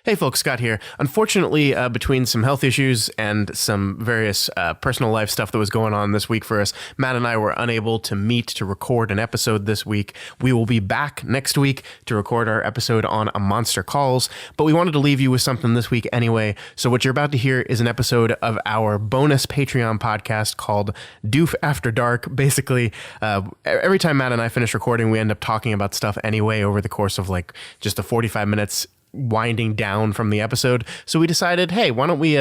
Hey folks, Scott here. Unfortunately, between some health issues and some various personal life stuff that was going on this week for us, Matt and I were unable to meet to record an episode this week. We will be back next week to record our episode on A Monster Calls, but we wanted to leave you with something this week anyway. So what you're about to hear is an episode of our bonus Patreon podcast called Doof After Dark. Basically, every time Matt and I finish recording, we end up talking about stuff anyway over the course of like just the 45 minutes winding down from the episode. So we decided, hey, why don't we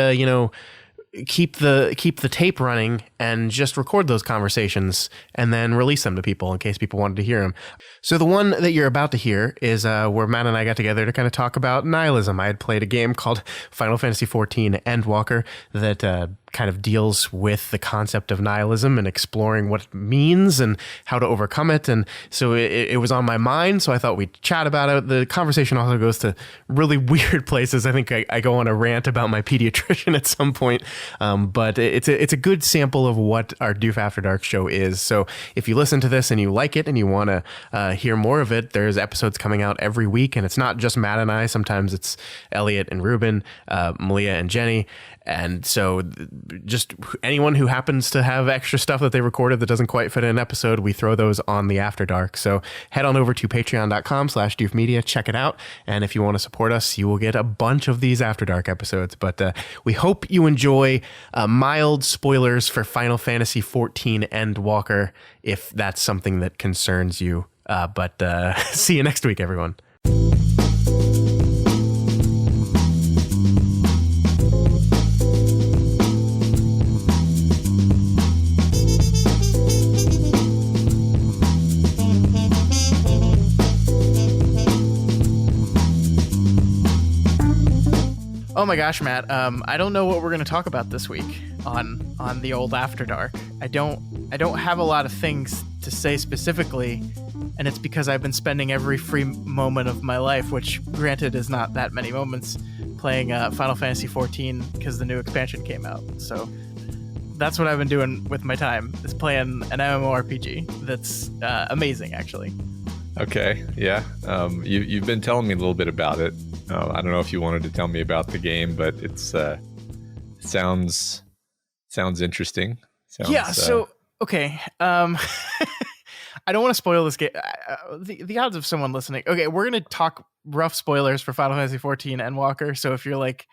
keep the tape running and just record those conversations and then release them to people in case people wanted to hear them. So the one that you're about to hear is where Matt and I got together to kind of talk about nihilism. I had played a game called Final Fantasy XIV Endwalker that kind of deals with the concept of nihilism and exploring what it means and how to overcome it. And so it was on my mind, so I thought we'd chat about it. The conversation also goes to really weird places. I think I go on a rant about my pediatrician at some point, but it's a good sample of what our Doof After Dark show is. So if you listen to this and you like it and you want to hear more of it, there's episodes coming out every week, and it's not just Matt and I. Sometimes it's Elliot and Ruben, Malia and Jenny. And so just anyone who happens to have extra stuff that they recorded that doesn't quite fit in an episode, we throw those on the After Dark. So head on over to patreon.com/doofmedia, check it out. And if you want to support us, you will get a bunch of these After Dark episodes. But we hope you enjoy mild spoilers for Final Fantasy XIV Endwalker, if that's something that concerns you. But see you next week, everyone. Oh my gosh, Matt. I don't know what we're going to talk about this week on the old After Dark. I don't have a lot of things to say specifically, and it's because I've been spending every free moment of my life, which granted is not that many moments, playing Final Fantasy XIV because the new expansion came out. So that's what I've been doing with my time, is playing an MMORPG that's amazing, actually. Okay, yeah. You've been telling me a little bit about it. I don't know if you wanted to tell me about the game, but it sounds interesting. So okay. I don't want to spoil this game. The odds of someone listening. Okay, we're gonna talk rough spoilers for Final Fantasy XIV Endwalker. So if you're like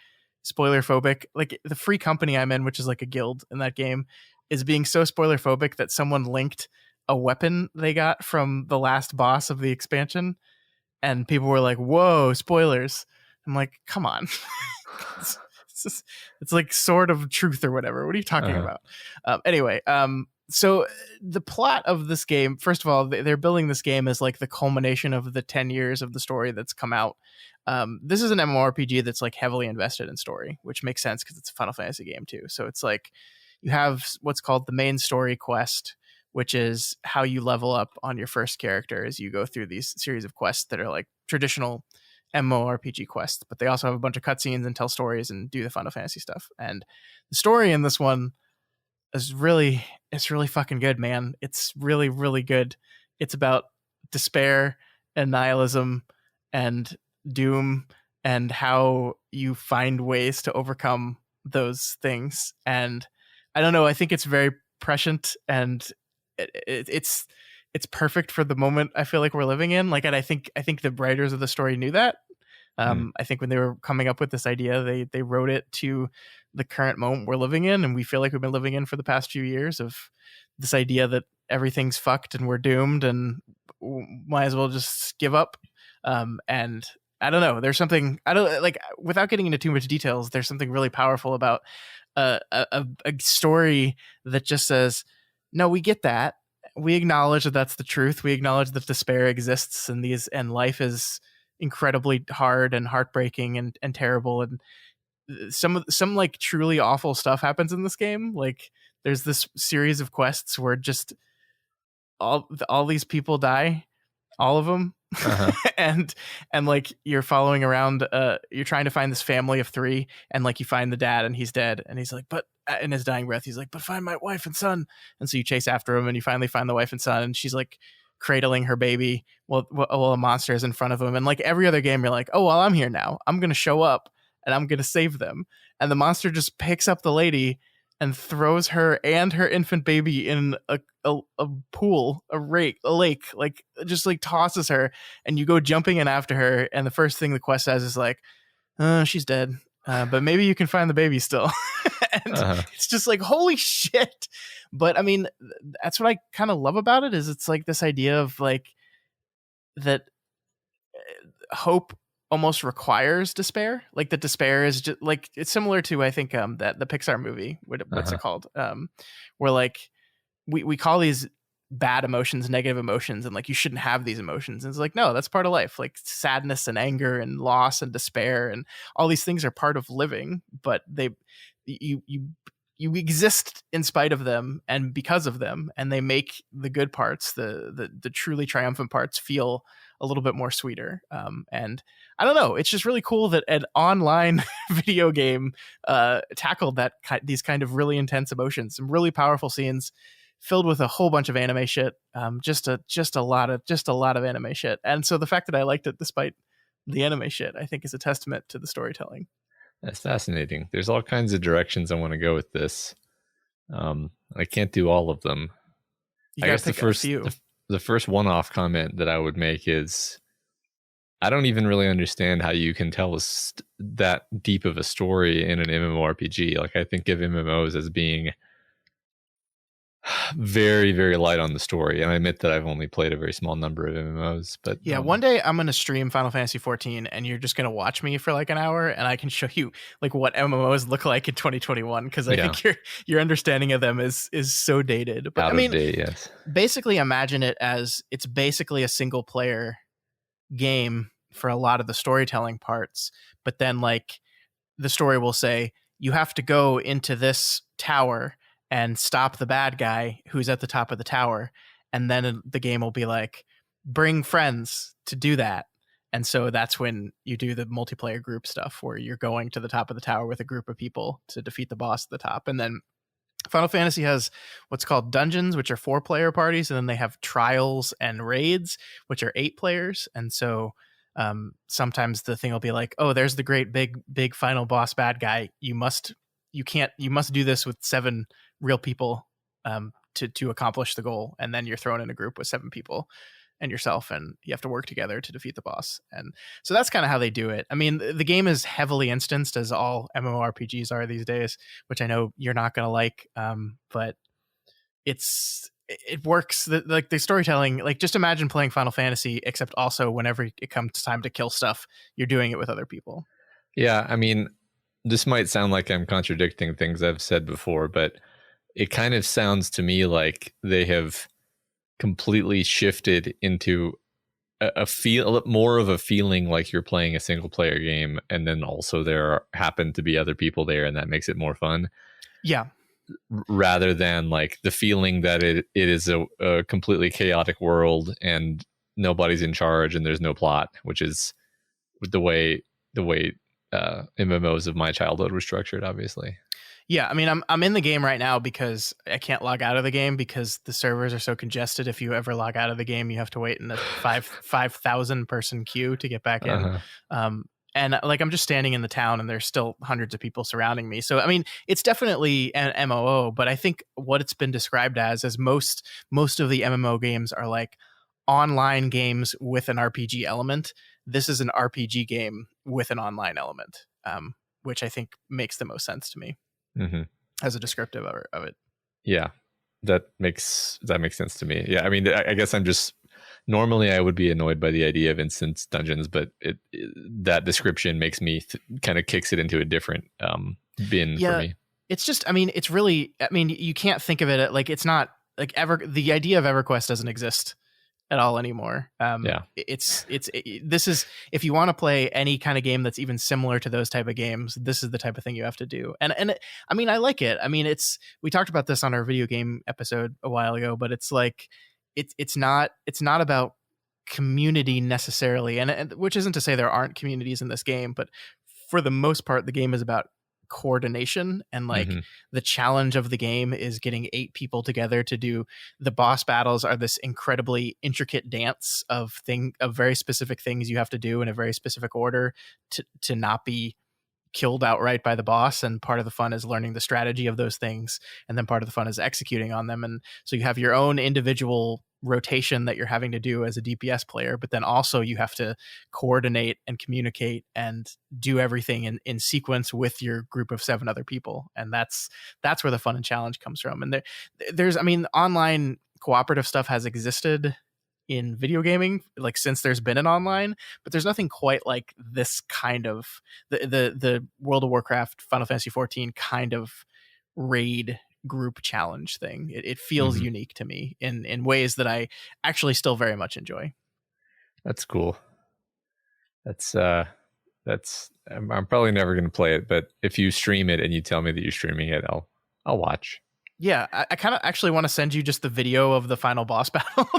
spoiler phobic, like the free company I'm in, which is like a guild in that game, is being so spoiler phobic that someone linked a weapon they got from the last boss of the expansion. And people were like, whoa, spoilers. I'm like, come on. it's like Sword of Truth or whatever. What are you talking about? Anyway, so the plot of this game, first of all, they're building this game as like the culmination of the 10 years of the story that's come out. This is an MMORPG that's like heavily invested in story, which makes sense because it's a Final Fantasy game too. So it's like you have what's called the main story quest, which is how you level up on your first character as you go through these series of quests that are like traditional MMORPG quests, but they also have a bunch of cutscenes and tell stories and do the Final Fantasy stuff. And the story in this one is really fucking good, man. It's really, really good. It's about despair and nihilism and doom and how you find ways to overcome those things. And I don't know, I think it's very prescient, and it's perfect for the moment I feel like we're living in. Like, and I think the writers of the story knew that. I think when they were coming up with this idea, they wrote it to the current moment we're living in, and we feel like we've been living in for the past few years, of this idea that everything's fucked and we're doomed and might as well just give up. And I don't know, there's something, I don't like, without getting into too much details, there's something really powerful about a story that just says, no, we get that. We acknowledge that that's the truth. We acknowledge that despair exists and life is incredibly hard and heartbreaking and terrible. And some like truly awful stuff happens in this game. Like there's this series of quests where just all these people die, all of them. and like you're following around, you're trying to find this family of 3, and like you find the dad and he's dead, and he's like, but in his dying breath, he's like, but find my wife and son. And so you chase after him and you finally find the wife and son, and she's like cradling her baby while a monster is in front of him. And like every other game, you're like, oh, well, I'm here now. I'm going to show up and I'm going to save them. And the monster just picks up the lady and throws her and her infant baby in a pool, a lake, like just like tosses her, and you go jumping in after her. And the first thing the quest says is like, she's dead. But maybe you can find the baby still. And it's just like, holy shit. But I mean, that's what I kind of love about it, is it's like this idea of like that hope almost requires despair. Like the despair is just like, it's similar to, I think, that the Pixar movie, what's it called? Where like we call these bad emotions negative emotions, and like you shouldn't have these emotions. And it's like, no, that's part of life. Like sadness and anger and loss and despair and all these things are part of living, but you exist in spite of them and because of them, and they make the good parts, the truly triumphant parts, feel a little bit more sweeter. And I don't know, it's just really cool that an online video game tackled these kind of really intense emotions, some really powerful scenes filled with a whole bunch of anime shit. Just a lot of anime shit. And so the fact that I liked it despite the anime shit, I think is a testament to the storytelling. That's fascinating. There's all kinds of directions I want to go with this. I can't do all of them. I guess the first one-off comment that I would make is, I don't even really understand how you can tell that deep of a story in an MMORPG. Like, I think of MMOs as being very, very light on the story, and I admit that I've only played a very small number of MMOs. But yeah, one day I'm gonna stream Final Fantasy 14, and you're just gonna watch me for like an hour, and I can show you like what MMOs look like in 2021, because I think your understanding of them is so dated. But out I mean, of date, yes. Basically, imagine it as it's basically a single player game for a lot of the storytelling parts, but then like the story will say you have to go into this tower and stop the bad guy who's at the top of the tower. And then the game will be like, bring friends to do that. And so that's when you do the multiplayer group stuff where you're going to the top of the tower with a group of people to defeat the boss at the top. And then Final Fantasy has what's called dungeons, which are 4-player parties. And then they have trials and raids, which are 8 players. And so sometimes the thing will be like, oh, there's the great big final boss bad guy. You must do this with 7 real people to accomplish the goal, and then you're thrown in a group with 7 people and yourself, and you have to work together to defeat the boss. And so that's kind of how they do it. I mean, the game is heavily instanced, as all MMORPGs are these days, which I know you're not going to like, but it works. Like the storytelling, like just imagine playing Final Fantasy, except also whenever it comes time to kill stuff, you're doing it with other people. Yeah, I mean, this might sound like I'm contradicting things I've said before, but it kind of sounds to me like they have completely shifted into a more of a feeling like you're playing a single player game, and then also there happen to be other people there, and that makes it more fun. Yeah. Rather than like the feeling that it is a completely chaotic world and nobody's in charge and there's no plot, which is the way MMOs of my childhood were structured, obviously. Yeah, I mean, I'm in the game right now because I can't log out of the game because the servers are so congested. If you ever log out of the game, you have to wait in a 5,000 person queue to get back in. And like I'm just standing in the town, and there's still hundreds of people surrounding me. So I mean, it's definitely an MMO, but I think what it's been described as most of the MMO games are like online games with an RPG element. This is an RPG game with an online element, which I think makes the most sense to me. Mm-hmm. As a descriptive of it. Yeah, that makes sense to me. Yeah, I mean, I guess I'm just, normally I would be annoyed by the idea of instance dungeons, but that description makes me kind of kicks it into a different bin for me. It's just, I mean, it's really, I mean, you can't think of it like, it's not like the idea of EverQuest doesn't exist at all anymore. This is, if you want to play any kind of game that's even similar to those type of games, this is the type of thing you have to do. And I mean, I like it. I mean, we talked about this on our video game episode a while ago, but it's like, it's not about community necessarily. And which isn't to say there aren't communities in this game, but for the most part, the game is about coordination, and like the challenge of the game is getting 8 people together to do the boss battles are this incredibly intricate dance of very specific things you have to do in a very specific order to not be killed outright by the boss. And part of the fun is learning the strategy of those things, and then part of the fun is executing on them. And so you have your own individual rotation that you're having to do as a DPS player, but then also you have to coordinate and communicate and do everything in sequence with your group of 7 other people. And that's where the fun and challenge comes from. And there's, I mean, online cooperative stuff has existed in video gaming like since there's been an online, but there's nothing quite like this kind of the World of Warcraft Final Fantasy 14 kind of raid group challenge thing. It feels unique to me in ways that I actually still very much enjoy. That's cool. That's I'm probably never going to play it, but if you stream it and you tell me that you're streaming it, I'll watch. Yeah, I kind of actually want to send you just the video of the final boss battle.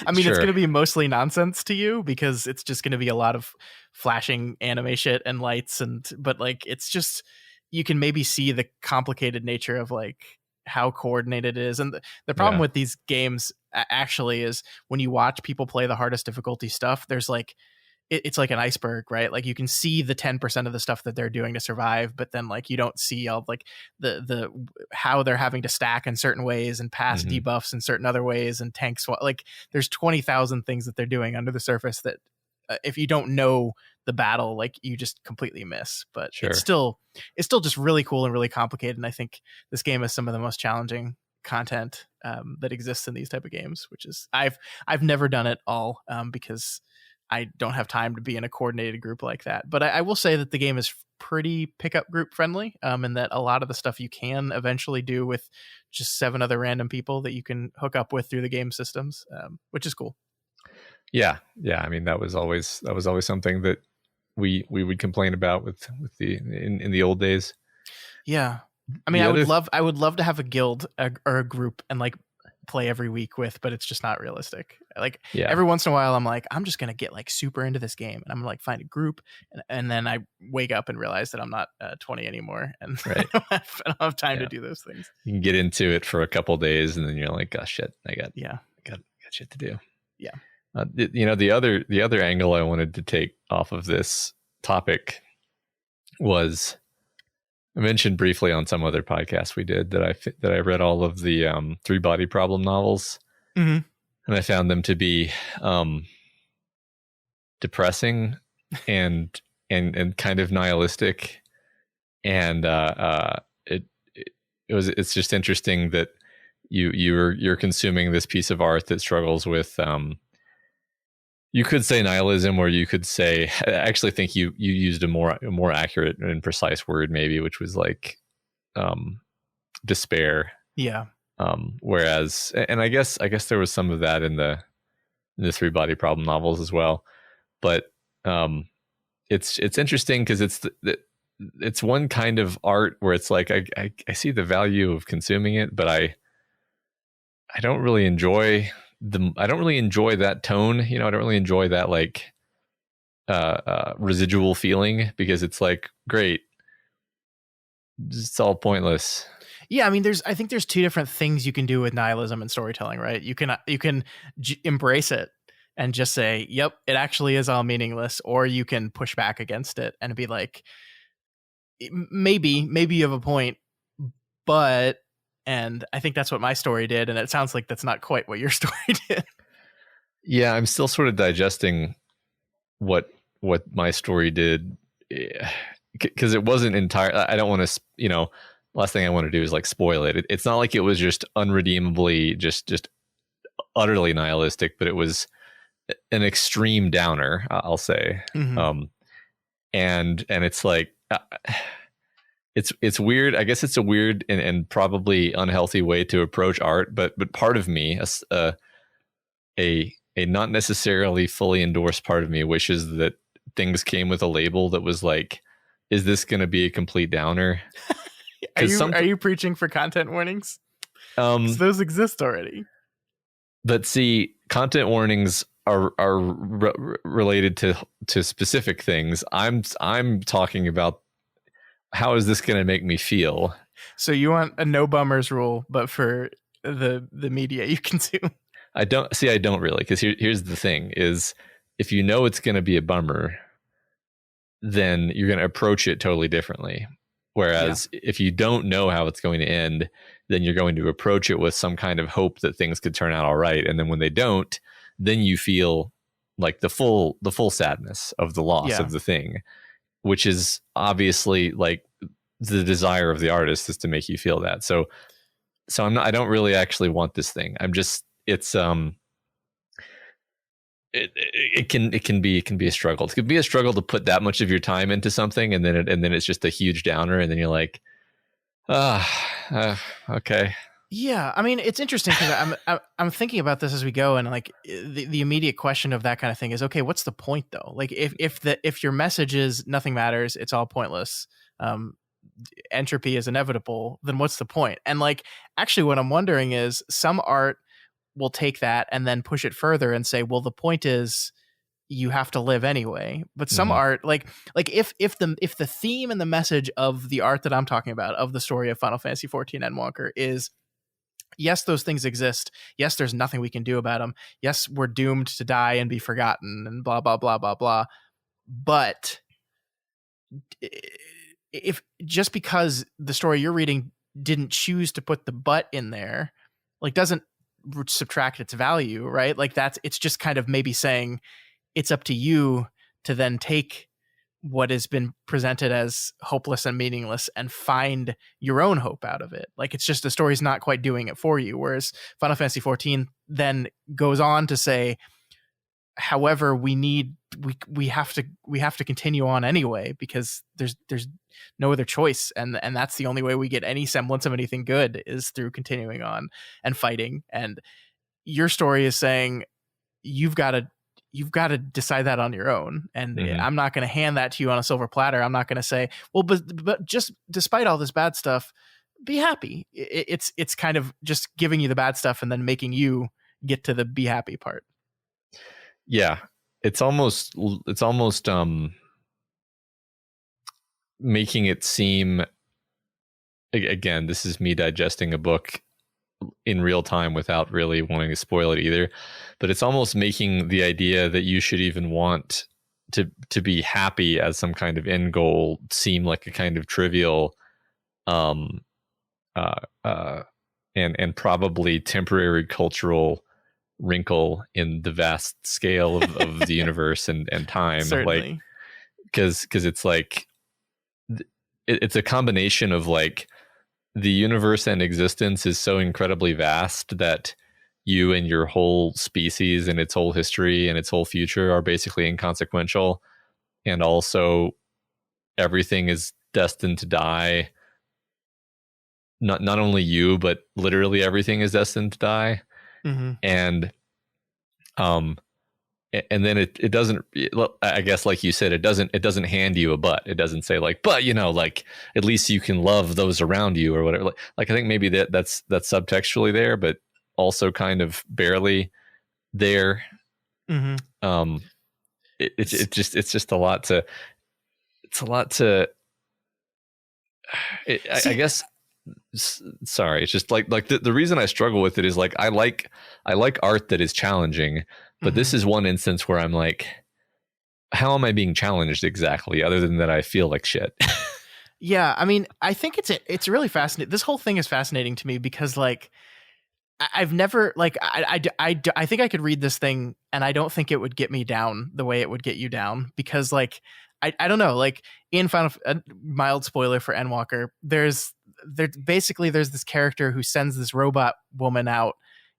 I mean, It's going to be mostly nonsense to you because it's just going to be a lot of flashing anime shit and lights, but like it's just, you can maybe see the complicated nature of like how coordinated it is. And the problem with these games actually is when you watch people play the hardest difficulty stuff, there's like it's like an iceberg, right? Like you can see the 10% of the stuff that they're doing to survive, but then like you don't see all like the how they're having to stack in certain ways and pass debuffs in certain other ways and tanks. Like there's 20,000 things that they're doing under the surface that if you don't know the battle, like you just completely miss. But it's still just really cool and really complicated. And I think this game is some of the most challenging content that exists in these type of games, which is I've never done it all because I don't have time to be in a coordinated group like that. But I will say that the game is pretty pickup group friendly, and that a lot of the stuff you can eventually do with just 7 other random people that you can hook up with through the game systems, which is cool. Yeah. I mean, that was always something that we would complain about with the in the old days. Yeah, I mean, I would love to have a guild or a group and like play every week with, but it's just not realistic. Like every once in a while I'm like, I'm just gonna get like super into this game and I'm like find a group and then I wake up and realize that I'm not 20 anymore and I don't have time to do those things. You can get into it for a couple days and then you're like, oh shit, I got shit to do. The other angle I wanted to take off of this topic was, I mentioned briefly on some other podcast we did that I read all of the 3 Body Problem novels, and I found them to be depressing and kind of nihilistic, and it's just interesting that you're consuming this piece of art that struggles with. You could say nihilism, or you could say, I actually think you used a more accurate and precise word maybe, which was like despair. Yeah. Whereas, and I guess there was some of that in the 3 Body Problem novels as well. But it's interesting because it's one kind of art where it's like I see the value of consuming it, but I don't really enjoy that tone. I don't really enjoy that like residual feeling, because it's like, great, it's all pointless. Yeah, I mean, I think there's 2 different things you can do with nihilism and storytelling, right? You can embrace it and just say, yep, it actually is all meaningless, or you can push back against it and be like, maybe you have a point, but. And I think that's what my story did. And it sounds like that's not quite what your story did. Yeah, I'm still sort of digesting what my story did, because it wasn't entire. I don't want to, last thing I want to do is like spoil it. It's not like it was just unredeemably, just utterly nihilistic, but it was an extreme downer, I'll say. And it's like, It's weird. I guess it's a weird and probably unhealthy way to approach art. But part of me, a not necessarily fully endorsed part of me, wishes that things came with a label that was like, is this going to be a complete downer? Are you preaching for content warnings? Those exist already. But see, content warnings are related to specific things. I'm talking about. how is this going to make me feel? So you want a no bummers rule, but for the media you consume. I don't really, because here's the thing is, if you know it's going to be a bummer, then you're going to approach it totally differently. Whereas if you don't know how it's going to end, then you're going to approach it with some kind of hope that things could turn out all right. And then when they don't, then you feel like the full sadness of the loss of the thing, which is obviously like the desire of the artist is to make you feel that. So I don't really actually want this thing. It can be a struggle. It could be a struggle to put that much of your time into something, and then it's just a huge downer, and then you're like, okay. Yeah, I mean, it's interesting because I'm thinking about this as we go, and like the immediate question of that kind of thing is, okay, what's the point though? Like if your message is nothing matters, it's all pointless, entropy is inevitable, then what's the point? And like, actually, what I'm wondering is, some art will take that and then push it further and say, well, the point is you have to live anyway. But some art, like if the theme and the message of the art that I'm talking about, of the story of Final Fantasy 14 Endwalker, is yes, those things exist. Yes, there's nothing we can do about them. Yes, we're doomed to die and be forgotten and blah, blah, blah, blah, blah. But if just because the story you're reading didn't choose to put the but in there, like, doesn't subtract its value, right? Like, it's just kind of maybe saying it's up to you to then take what has been presented as hopeless and meaningless and find your own hope out of it. Like, it's just the story's not quite doing it for you. Whereas Final Fantasy 14 then goes on to say, however, we have to continue on anyway, because there's no other choice, and that's the only way we get any semblance of anything good, is through continuing on and fighting. And your story is saying you've got to decide that on your own, and I'm not going to hand that to you on a silver platter. I'm not going to say, well, but just despite all this bad stuff, be happy. It's kind of just giving you the bad stuff and then making you get to the be happy part. Yeah, it's almost making it seem, again, this is me digesting a book in real time without really wanting to spoil it either, but it's almost making the idea that you should even want to be happy as some kind of end goal seem like a kind of trivial and probably temporary cultural wrinkle in the vast scale of the universe and time. Certainly. Like, because it's like it's a combination of like, the universe and existence is so incredibly vast that you and your whole species and its whole history and its whole future are basically inconsequential, and also everything is destined to die. Not only you, but literally everything is destined to die. And then it doesn't, I guess, like you said, it doesn't hand you a but. It doesn't say like, but like, at least you can love those around you or whatever. Like I think maybe that's subtextually there, but also kind of barely there. It's just a lot to, I guess. Sorry, it's just like the reason I struggle with it is like, I like art that is challenging, but this is one instance where I'm like, how am I being challenged exactly, other than that I feel like shit? Yeah, I mean, I think it's really fascinating. This whole thing is fascinating to me because, like, I've never, like, I think I could read this thing and I don't think it would get me down the way it would get you down, because, like, I don't know, like, in mild spoiler for Endwalker, there's this character who sends this robot woman out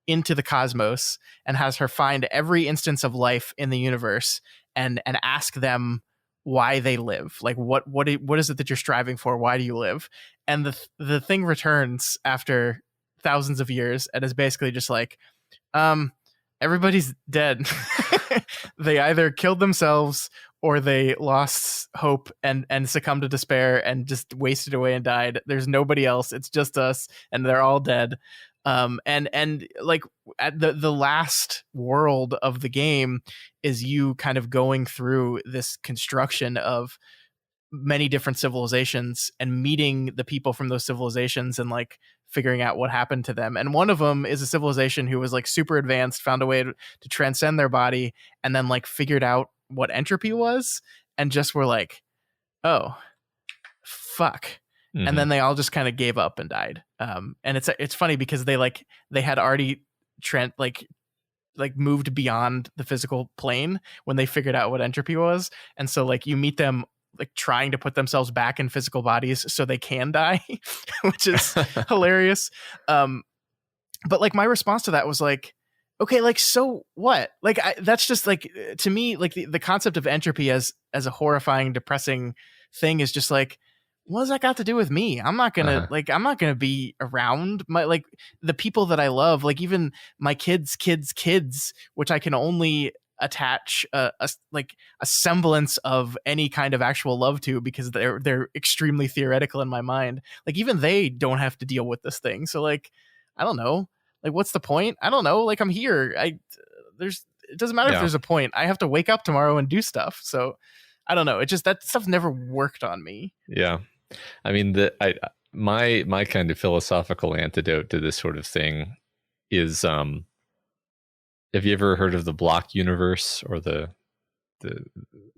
into the cosmos and has her find every instance of life in the universe and ask them why they live. Like, what is it that you're striving for? Why do you live? And the thing returns after thousands of years and is basically just like, everybody's dead. They either killed themselves or they lost hope and succumbed to despair and just wasted away and died. There's nobody else. It's just us, and they're all dead. And like, at the last world of the game is you kind of going through this construction of many different civilizations and meeting the people from those civilizations and like figuring out what happened to them. And one of them is a civilization who was like super advanced, found a way to transcend their body, and then like figured out what entropy was, and just were like, oh fuck. And then they all just kind of gave up and died. And it's funny because they had already moved beyond the physical plane when they figured out what entropy was. And so like you meet them like trying to put themselves back in physical bodies so they can die, which is hilarious. But like my response to that was like, okay, like, so what? Like, that's just like, to me, like the concept of entropy as a horrifying, depressing thing is just like, what does that got to do with me? I'm not gonna I'm not gonna be around my the people that I love, like even my kids, which I can only attach a semblance of any kind of actual love to because they're extremely theoretical in my mind. Like even they don't have to deal with this thing. So like, I don't know. Like, what's the point? I don't know. Like, I'm here. It doesn't matter if there's a point. I have to wake up tomorrow and do stuff. So I don't know. It just, that stuff never worked on me. Yeah. I mean, my kind of philosophical antidote to this sort of thing is, have you ever heard of the block universe or the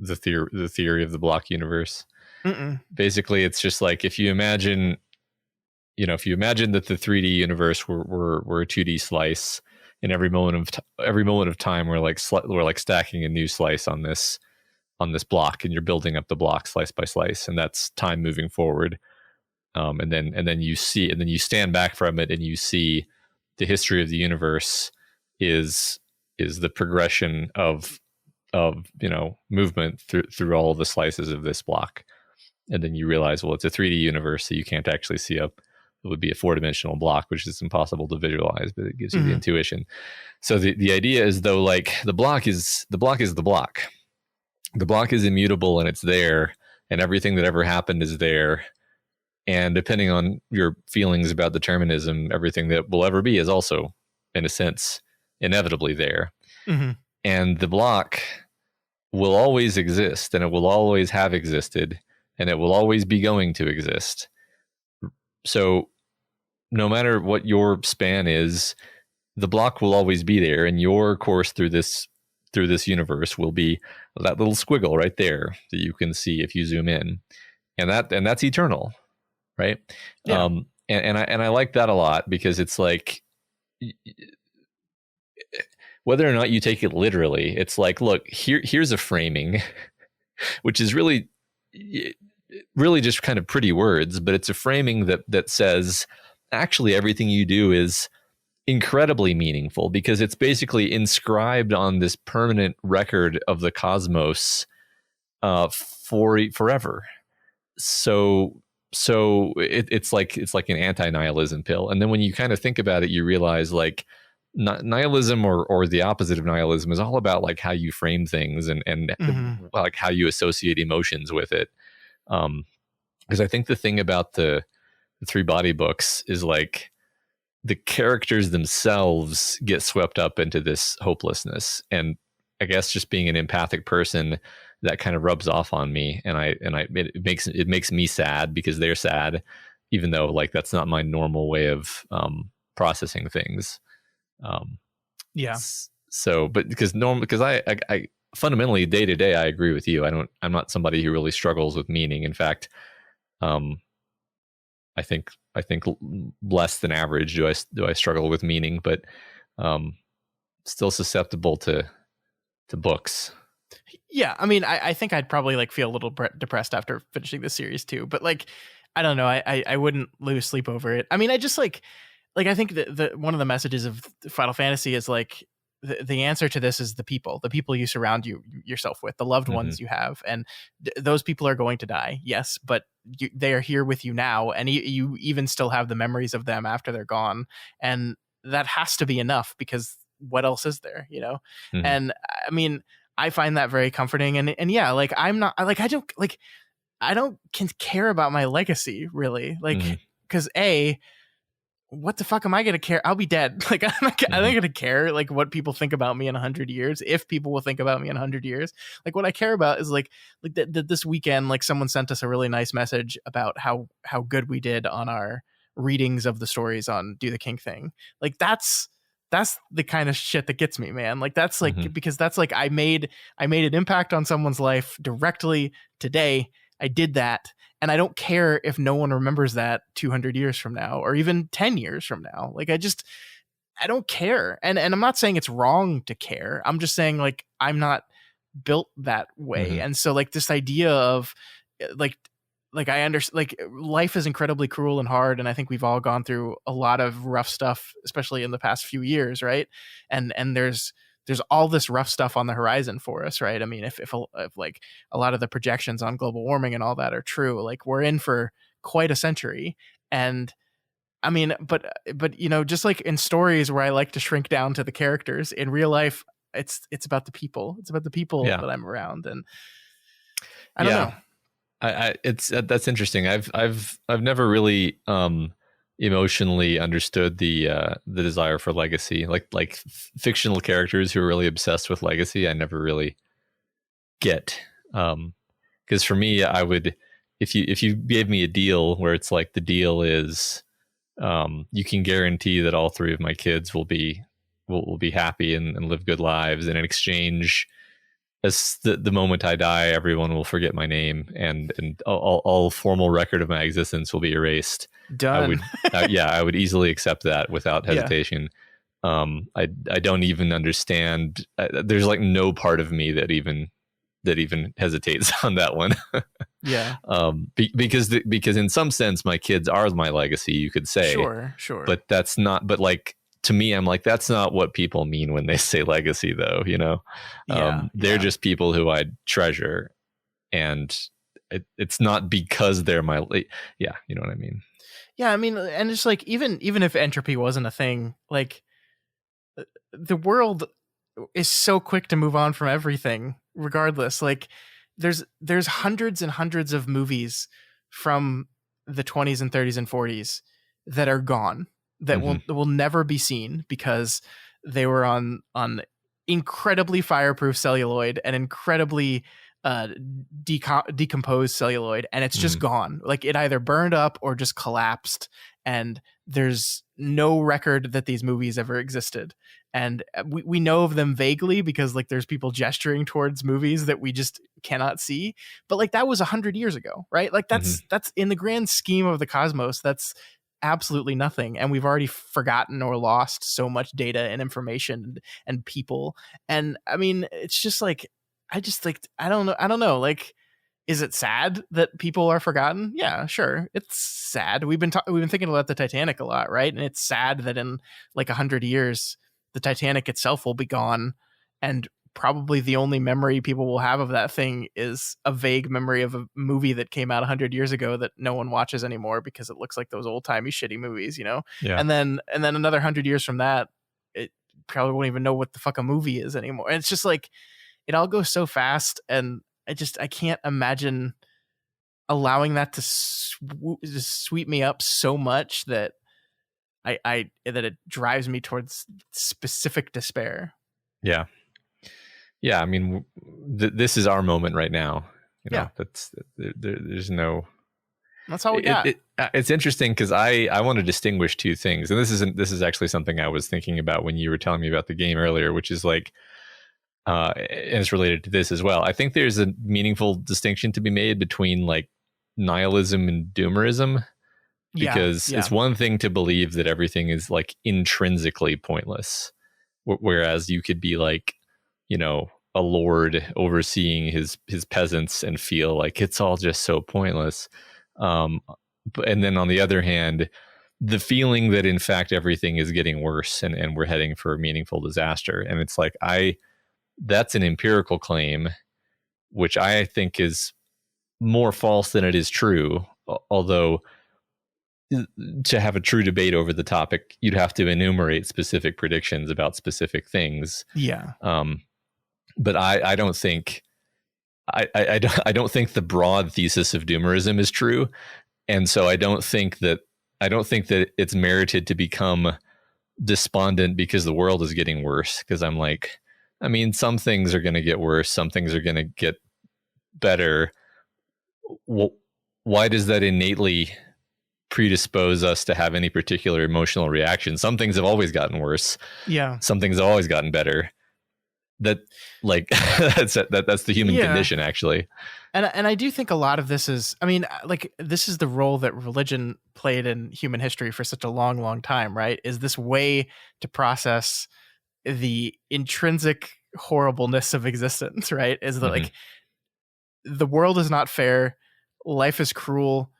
theory of the block universe? Mm-mm. Basically, it's just like if you imagine that the 3D universe were a 2D slice, and every moment of time we're like stacking a new slice on this block, and you're building up the block slice by slice, and that's time moving forward. And then you stand back from it and you see the history of the universe is the progression of movement through all of the slices of this block. And then you realize, well, it's a 3D universe, so you can't actually see it would be a 4-dimensional block, which is impossible to visualize, but it gives you the intuition. So the idea is, though, like the block is the block. The block is immutable and it's there, and everything that ever happened is there. And depending on your feelings about determinism, everything that will ever be is also, in a sense, inevitably there. Mm-hmm. And the block will always exist, and it will always have existed, and it will always be going to exist. So no matter what your span is, the block will always be there, and your course through this universe will be that little squiggle right there that you can see if you zoom in, and that's eternal, right? Yeah. And I like that a lot, because it's like, whether or not you take it literally, it's like, look, here's a framing, which is really just kind of pretty words, but it's a framing that says actually everything you do is incredibly meaningful, because it's basically inscribed on this permanent record of the cosmos forever. So it's like an anti-nihilism pill. And then when you kind of think about it, you realize like nihilism or the opposite of nihilism is all about like how you frame things and like how you associate emotions with it. Because I think the thing about the Three Body books is like the characters themselves get swept up into this hopelessness, and I guess just being an empathic person, that kind of rubs off on me, and it makes me sad because they're sad, even though like that's not my normal way of processing things. Yeah. So, but because I fundamentally day to day I agree with you. I'm not somebody who really struggles with meaning. In fact, I think less than average do I struggle with meaning, but still susceptible to books. Yeah, I mean, I think I'd probably like feel a little depressed after finishing the series too, but like, I don't know, I wouldn't lose sleep over it. I mean, I just like I think the one of the messages of Final Fantasy is like the answer to this is the people you surround yourself with, the loved ones you have, and those people are going to die, yes, but they are here with you now, and you even still have the memories of them after they're gone, and that has to be enough, because what else is there, you know? And I mean, I find that very comforting, and yeah, like I'm not like I don't care about my legacy really, like because what the fuck am I gonna care? I'll be dead. Like I'm not gonna care like what people think about me in 100 years. If people will think about me in 100 years, like what I care about is like that this weekend, like someone sent us a really nice message about how good we did on our readings of the stories on Do the Kink Thing. Like that's the kind of shit that gets me, man. Like that's like because that's like I made an impact on someone's life directly today. I did that. And I don't care if no one remembers that 200 years from now or even 10 years from now. Like, I don't care. And I'm not saying it's wrong to care. I'm just saying, like, I'm not built that way. And so, like, this idea of, like I understand, like, life is incredibly cruel and hard. And I think we've all gone through a lot of rough stuff, especially in the past few years, right? And there's all this rough stuff on the horizon for us, right? I mean, if like a lot of the projections on global warming and all that are true, like we're in for quite a century. And I mean, but you know, just like in stories where I like to shrink down to the characters, in real life, it's about the people. It's about the people that I'm around, and I don't know. It's that's interesting. I've never really emotionally understood the desire for legacy, like fictional characters who are really obsessed with legacy. I never really get, because for me, I would, if you gave me a deal where it's like the deal is you can guarantee that all three of my kids will be happy and live good lives, and in exchange, as the moment I die, everyone will forget my name, and all formal record of my existence will be erased. Done. I would easily accept that without hesitation. I don't even understand. There's like no part of me that even hesitates on that one. Because in some sense, my kids are my legacy, you could say. Sure. But that's not. But like, to me, I'm like, that's not what people mean when they say legacy, though. You know, they're just people who I treasure, and it's not because they're my. Yeah, you know what I mean. Yeah, I mean, and it's like even if entropy wasn't a thing, like the world is so quick to move on from everything, regardless. Like there's hundreds and hundreds of movies from the 20s and 30s and 40s that are gone, that will never be seen because they were on incredibly fireproof celluloid and incredibly decomposed celluloid, and it's just gone. Like it either burned up or just collapsed, and there's no record that these movies ever existed. And we know of them vaguely because like there's people gesturing towards movies that we just cannot see, but like that was 100 years ago, right? Like that's in the grand scheme of the cosmos, that's absolutely nothing. And we've already forgotten or lost so much data and information and people. And I mean, it's just like, I don't know. Like, is it sad that people are forgotten? Yeah, sure. It's sad. We've been thinking about the Titanic a lot, right? And it's sad that in like 100 years, the Titanic itself will be gone, and probably the only memory people will have of that thing is a vague memory of a movie that came out 100 years ago that no one watches anymore because it looks like those old timey shitty movies, you know? Yeah. And then another 100 years from that, it probably won't even know what the fuck a movie is anymore. And it's just like, it all goes so fast, and I can't imagine allowing that to just sweep me up so much that that it drives me towards specific despair. Yeah. I mean, this is our moment right now. You know, there's no. That's all we got. It's interesting because I want to distinguish two things, and this is actually something I was thinking about when you were telling me about the game earlier, which is like, and it's related to this as well. I think there's a meaningful distinction to be made between like nihilism and doomerism. Because it's one thing to believe that everything is like intrinsically pointless, whereas you could be like, you know, a lord overseeing his peasants and feel like it's all just so pointless. And then on the other hand, the feeling that in fact everything is getting worse and we're heading for a meaningful disaster. And it's like, that's an empirical claim, which I think is more false than it is true. Although to have a true debate over the topic, you'd have to enumerate specific predictions about specific things. Yeah. But I don't think I don't think the broad thesis of doomerism is true, and so I don't think that I don't think that it's merited to become despondent because the world is getting worse. Because I'm like, I mean, some things are going to get worse, some things are going to get better. Why does that innately predispose us to have any particular emotional reaction? Some things have always gotten worse. Yeah. Some things have always gotten better. That, like, that's the human condition, actually. And I do think a lot of this is, I mean, like, this is the role that religion played in human history for such a long, long time, right? Is this way to process the intrinsic horribleness of existence, right? Is that like, the world is not fair, life is cruel,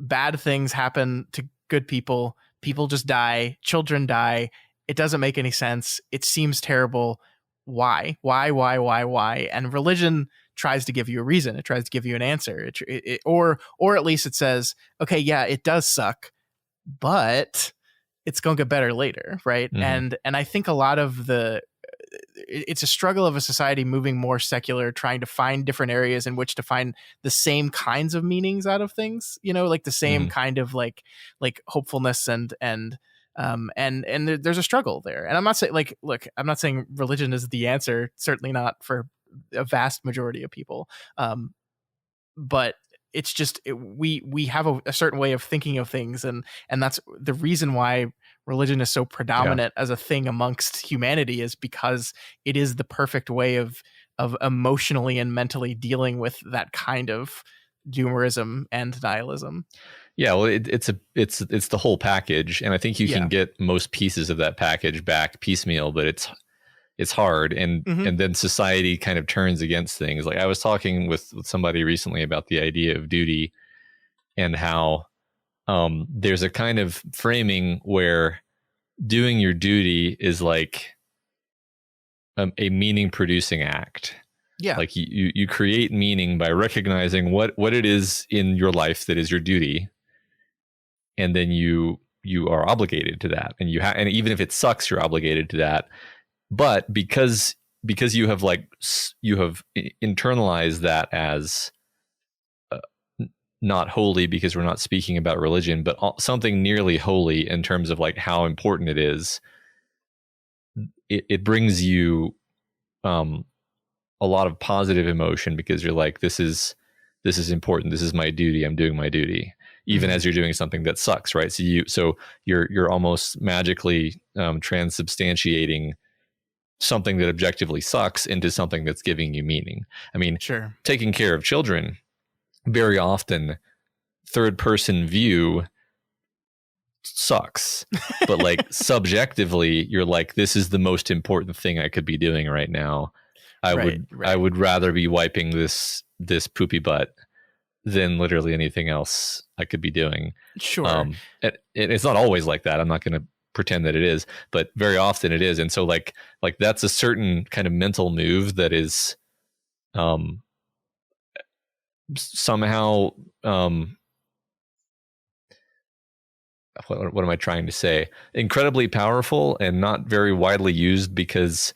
bad things happen to good people, people just die, children die, it doesn't make any sense, it seems terrible. Why? And religion tries to give you a reason. It tries to give you an answer. Or at least it says, okay, yeah, it does suck, but it's going to get better later, right? And I think a lot of it's a struggle of a society moving more secular, trying to find different areas in which to find the same kinds of meanings out of things, you know, like the same kind of like hopefulness and there's a struggle there. And I'm not saying, like, look, I'm not saying religion is the answer, certainly not for a vast majority of people. But it's just, we have a certain way of thinking of things. And that's the reason why religion is so predominant as a thing amongst humanity, is because it is the perfect way of emotionally and mentally dealing with that kind of doomerism and nihilism. Yeah, well, it's the whole package, and I think you can get most pieces of that package back piecemeal, but it's hard, and then society kind of turns against things. Like, I was talking with somebody recently about the idea of duty, and how there's a kind of framing where doing your duty is like a meaning producing act. Yeah, like you create meaning by recognizing what it is in your life that is your duty. And then you are obligated to that, and and even if it sucks, you're obligated to that. But because you have internalized that as not holy, because we're not speaking about religion, but something nearly holy in terms of like how important it is. It brings you a lot of positive emotion, because you're like, this is important. This is my duty. I'm doing my duty. Even as you're doing something that sucks, right? So you're almost magically transubstantiating something that objectively sucks into something that's giving you meaning. I mean, taking care of children, very often third person view sucks, but like subjectively, you're like, this is the most important thing I could be doing right now. I would rather be wiping this poopy butt than literally anything else I could be doing. Sure. It's not always like that. I'm not going to pretend that it is, but very often it is. And so like that's a certain kind of mental move that is somehow what am I trying to say? Incredibly powerful and not very widely used because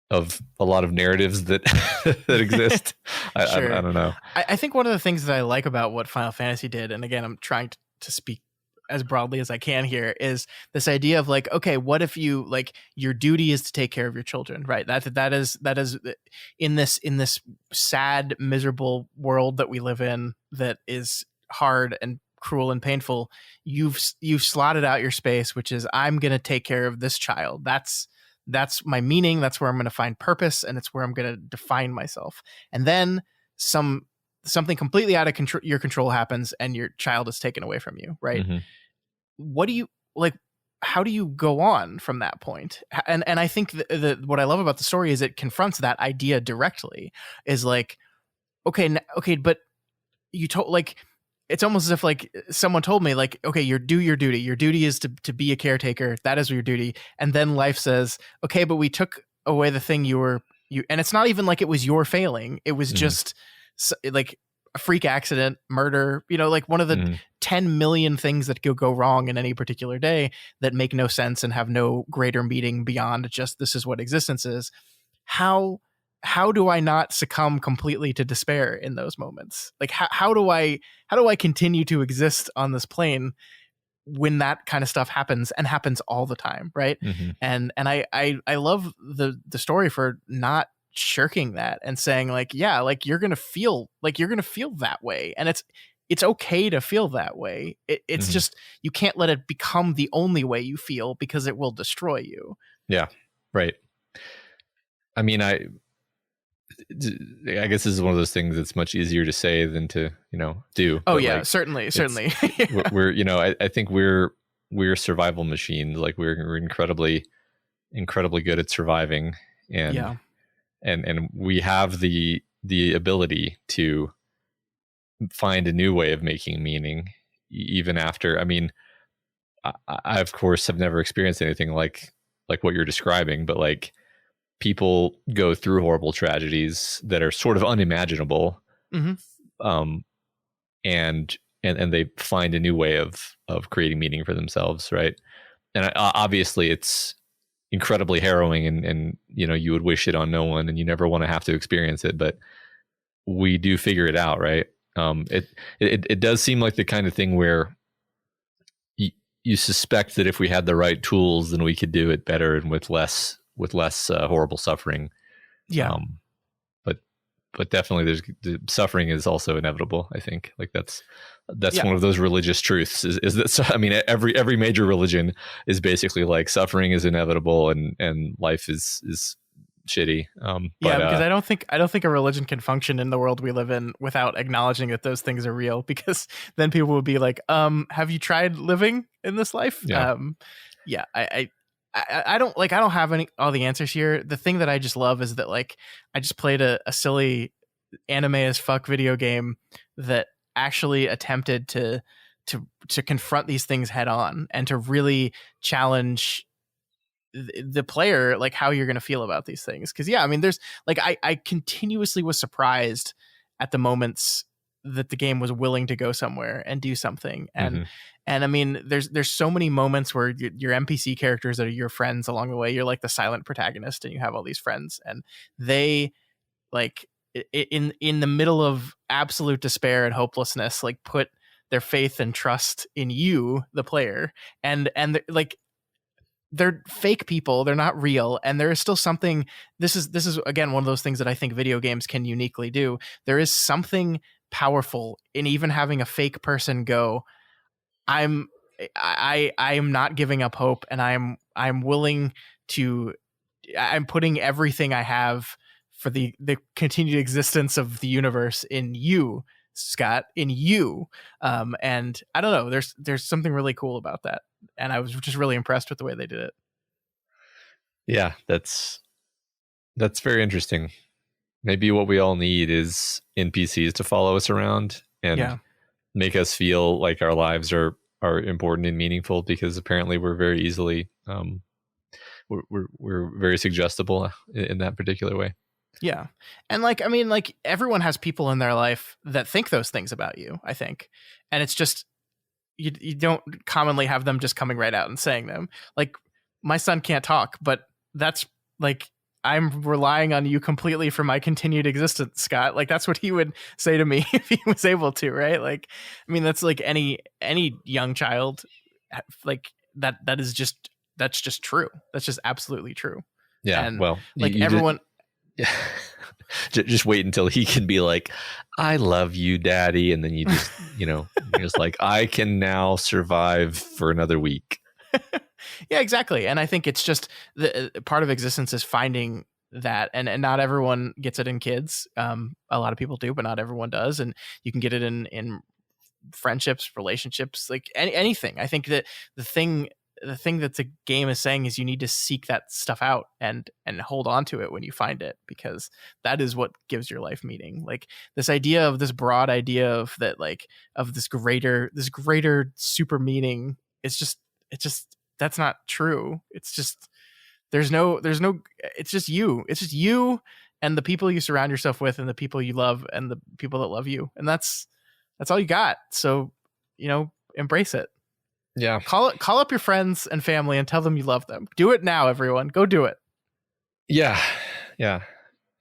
of a lot of narratives that that exist. I don't know. I think one of the things that I like about what Final Fantasy did, and again, I'm trying to speak as broadly as I can here, is this idea of like, okay, what if you, like, your duty is to take care of your children, right? That is in this sad, miserable world that we live in, that is hard and cruel and painful. You've slotted out your space, which is, I'm going to take care of this child. That's my meaning. That's where I'm going to find purpose, and it's where I'm going to define myself. And then something completely out of your control happens, and your child is taken away from you, right? What do you, like, how do you go on from that point? And I think what I love about the story is it confronts that idea directly. Is like, okay, but you told, like, it's almost as if like someone told me, like, okay, do your duty. Your duty is to be a caretaker. That is your duty. And then life says, okay, but we took away the thing you, and it's not even like it was your failing. It was just like a freak accident, murder, you know, like one of the 10 million things that go wrong in any particular day that make no sense and have no greater meaning beyond just, this is what existence is. How do I not succumb completely to despair in those moments? Like, how do I continue to exist on this plane when that kind of stuff happens, and happens all the time, right? Mm-hmm. And I love the story for not shirking that and saying like, yeah, like you're gonna feel that way, and it's okay to feel that way. It's just, you can't let it become the only way you feel, because it will destroy you. Yeah, right. I mean, I guess this is one of those things that's much easier to say than to, do. Oh, yeah, like, certainly. Yeah. We're I think we're survival machines. Like we're incredibly good at surviving, and and we have the ability to find a new way of making meaning, even after. I mean, I of course have never experienced anything like what you're describing, but like, people go through horrible tragedies that are sort of unimaginable, and they find a new way of creating meaning for themselves, right? And obviously it's incredibly harrowing, and you would wish it on no one, and you never want to have to experience it, but we do figure it out, right? It does seem like the kind of thing where you suspect that if we had the right tools, then we could do it better and with less horrible suffering. Yeah. But definitely the suffering is also inevitable. I think like that's Yeah. one of those religious truths is that, I mean, every major religion is basically like suffering is inevitable and life is shitty. Because I don't think a religion can function in the world we live in without acknowledging that those things are real, because then people would be like, have you tried living in this life? Yeah. I don't have all the answers here. The thing that I just love is that like I just played a silly anime as fuck video game that actually attempted to confront these things head on and to really challenge the player, like how you're going to feel about these things. Because I mean, there's like I continuously was surprised at the moments that the game was willing to go somewhere and do something. And I mean, there's so many moments where your NPC characters that are your friends along the way, you're like the silent protagonist and you have all these friends, and they like in the middle of absolute despair and hopelessness, like put their faith and trust in you, the player, and like they're fake people, they're not real, and there is still something. This is again one of those things that I think video games can uniquely do. There is something powerful in even having a fake person go, I am not giving up hope, and I'm willing to, I'm putting everything I have for the continued existence of the universe in you, Scott, in you. And I don't know, there's something really cool about that, and I was just really impressed with the way they did it. Yeah, that's very interesting. Maybe what we all need is NPCs to follow us around and make us feel like our lives are important and meaningful, because apparently we're very easily we're very suggestible in that particular way. Yeah. And like, I mean, like everyone has people in their life that think those things about you, I think. And it's just, you don't commonly have them just coming right out and saying them. Like my son can't talk, but that's like, I'm relying on you completely for my continued existence, Scott. Like that's what he would say to me if he was able to, right? Like, I mean, that's like any young child, like that's just true. That's just absolutely true. Yeah. And well, like everyone. Yeah. Just wait until he can be like, I love you, daddy. And then you just, you're just like, I can now survive for another week. Yeah, exactly. And I think it's just the part of existence is finding that, and not everyone gets it in kids. A lot of people do, but not everyone does. And you can get it in friendships, relationships, like anything. I think that the thing that the game is saying is you need to seek that stuff out and hold on to it when you find it, because that is what gives your life meaning. Like this idea of this broad idea of that, like of this greater super meaning, it's just that's not true. It's just there's no it's just you and the people you surround yourself with and the people you love and the people that love you, and that's all you got. So embrace it. Yeah. Call up your friends and family and tell them you love them. Do it now, everyone. Go do it. Yeah. Yeah.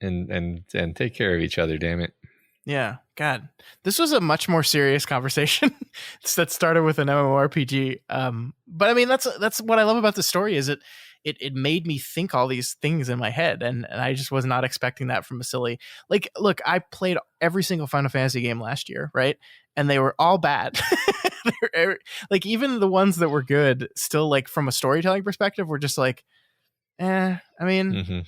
And take care of each other, damn it. Yeah, God, this was a much more serious conversation that started with an MMORPG. But I mean, that's what I love about the story is it made me think all these things in my head, and I just was not expecting that from a silly. Like, look, I played every single Final Fantasy game last year, right? And they were all bad. Like, even the ones that were good, still, like, from a storytelling perspective, were just like, I mean. Mm-hmm.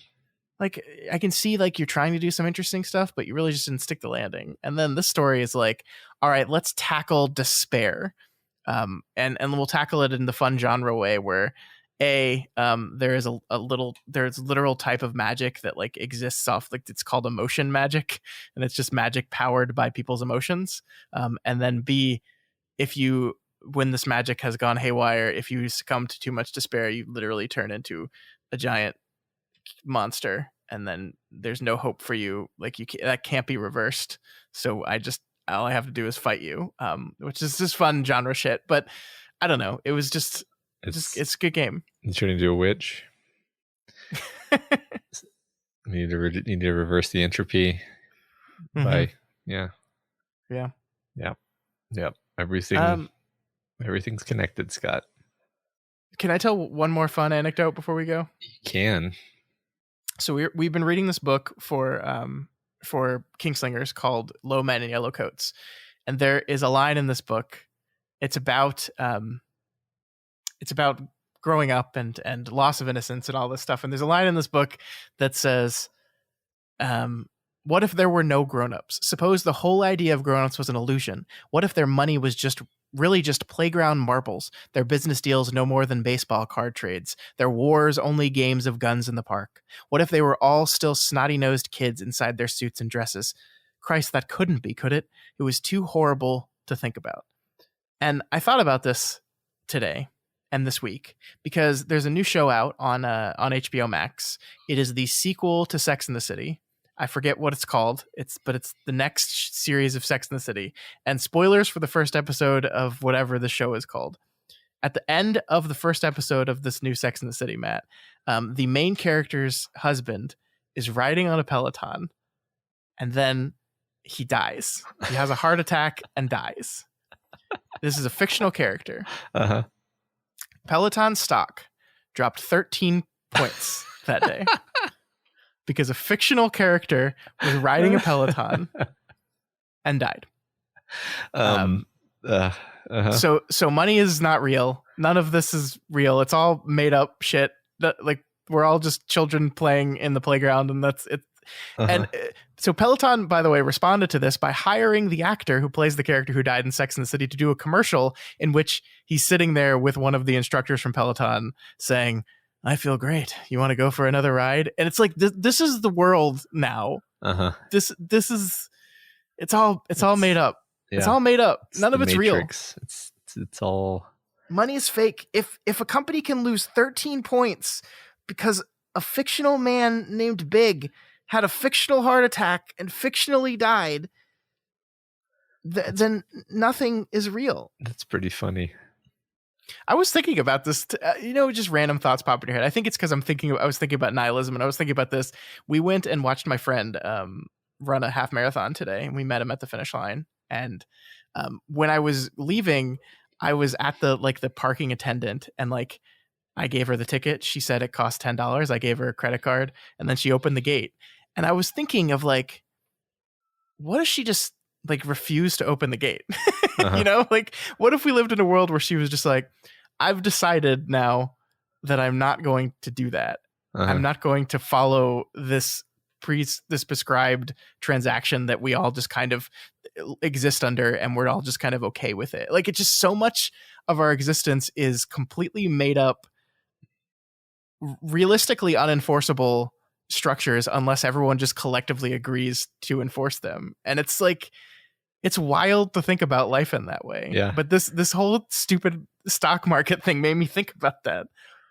Like, I can see, like, you're trying to do some interesting stuff, but you really just didn't stick the landing. And then this story is like, all right, let's tackle despair. And we'll tackle it in the fun genre way where there is there's literal type of magic that, like, exists off, like, it's called emotion magic, and it's just magic powered by people's emotions. And then B, when this magic has gone haywire, if you succumb to too much despair, you literally turn into a giant monster, and then there's no hope for you. Like, that can't be reversed. So all I have to do is fight you, which is just fun genre shit. But I don't know. It was it's a good game. You turn into a witch. You need to reverse the entropy by yeah. Everything's connected, Scott. Can I tell one more fun anecdote before we go? You can. So we've been reading this book for Kingslingers called Low Men in Yellow Coats, and there is a line in this book. It's about growing up and loss of innocence and all this stuff. And there's a line in this book that says, "What if there were no grown-ups? Suppose the whole idea of grown-ups was an illusion. What if their money was really just playground marbles, their business deals no more than baseball card trades, their wars only games of guns in the park? What if they were all still snotty-nosed kids inside their suits and dresses? Christ, that couldn't be, could it? It was too horrible to think about." And I thought about this today and this week because there's a new show out on HBO Max. It is the sequel to Sex and the City. I forget what it's called. It's the next series of Sex and the City. And spoilers for the first episode of whatever the show is called. At the end of the first episode of this new Sex and the City, Matt, the main character's husband is riding on a Peloton, and then he dies. He has a heart attack and dies. This is a fictional character. Uh-huh. Peloton stock dropped 13 points that day. Because a fictional character was riding a Peloton and died. So money is not real. None of this is real. It's all made up shit. Like, we're all just children playing in the playground, and that's it. And so Peloton, by the way, responded to this by hiring the actor who plays the character who died in Sex and the City to do a commercial in which he's sitting there with one of the instructors from Peloton saying, "I feel great. You want to go for another ride?" And it's like, this is the world now. This is, it's all made up. Yeah. It's all made up. None of it's Matrix. Real. It's all, money is fake. If a company can lose 13 points because a fictional man named Big had a fictional heart attack and fictionally died, then nothing is real. That's pretty funny. I was thinking about this, just random thoughts pop in your head. I think it's because I was thinking about nihilism, and I was thinking about this. We went and watched my friend run a half marathon today, and we met him at the finish line. And when I was leaving, I was at the parking attendant, and like, I gave her the ticket. She said it cost $10. I gave her a credit card, and then she opened the gate. And I was thinking of, like, what if she just, like, refused to open the gate? Like, what if we lived in a world where she was just like, I've decided now that I'm not going to do that. I'm not going to follow this prescribed transaction that we all just kind of exist under, and we're all just kind of okay with it. Like, it's just so much of our existence is completely made up, realistically unenforceable structures unless everyone just collectively agrees to enforce them. And it's like, it's wild to think about life in that way. Yeah. But this whole stupid stock market thing made me think about that.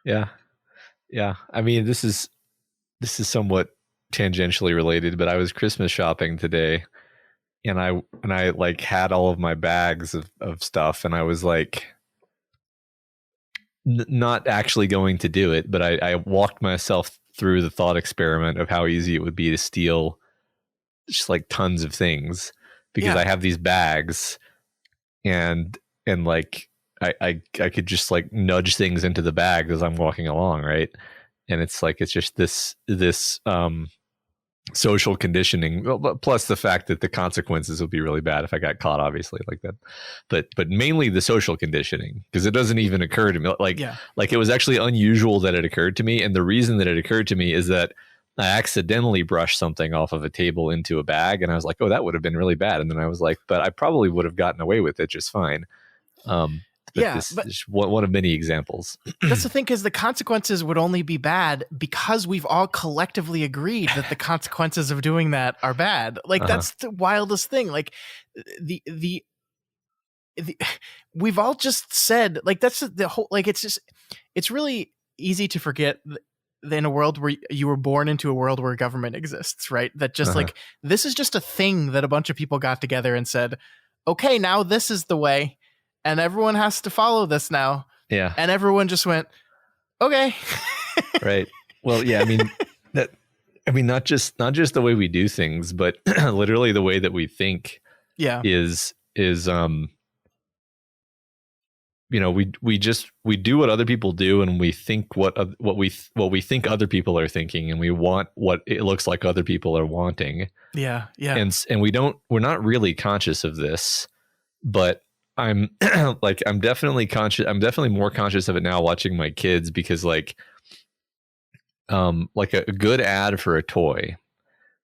Yeah. Yeah. I mean, this is somewhat tangentially related, but I was Christmas shopping today, and I like had all of my bags of stuff, and I was like, not actually going to do it, but I walked myself through the thought experiment of how easy it would be to steal just like tons of things. because I have these bags, and like I could just like nudge things into the bag as I'm walking along, right? And it's like it's just this social conditioning, plus the fact that the consequences would be really bad if I got caught, obviously, like that. But mainly the social conditioning, because it doesn't even occur to me. Like it was actually unusual that it occurred to me, and the reason that it occurred to me is that I accidentally brushed something off of a table into a bag, and I was like, "Oh, that would have been really bad." And then I was like, "But I probably would have gotten away with it just fine." But this is one of many examples. That's the thing, because the consequences would only be bad because we've all collectively agreed that the consequences of doing that are bad. Like that's the wildest thing. Like the we've all just said, like, that's the whole, like, it's really easy to forget that in a world where you were born into a world where government exists, right? That just like, this is just a thing that a bunch of people got together and said, okay, now this is the way. And everyone has to follow this now. Yeah. And everyone just went, okay. Right. Well, yeah, not just the way we do things, but literally the way that we think is we do what other people do, and we think what we think other people are thinking, and we want what it looks like other people are wanting. Yeah. And we're not really conscious of this, but I'm definitely conscious. I'm definitely more conscious of it now watching my kids, because like a good ad for a toy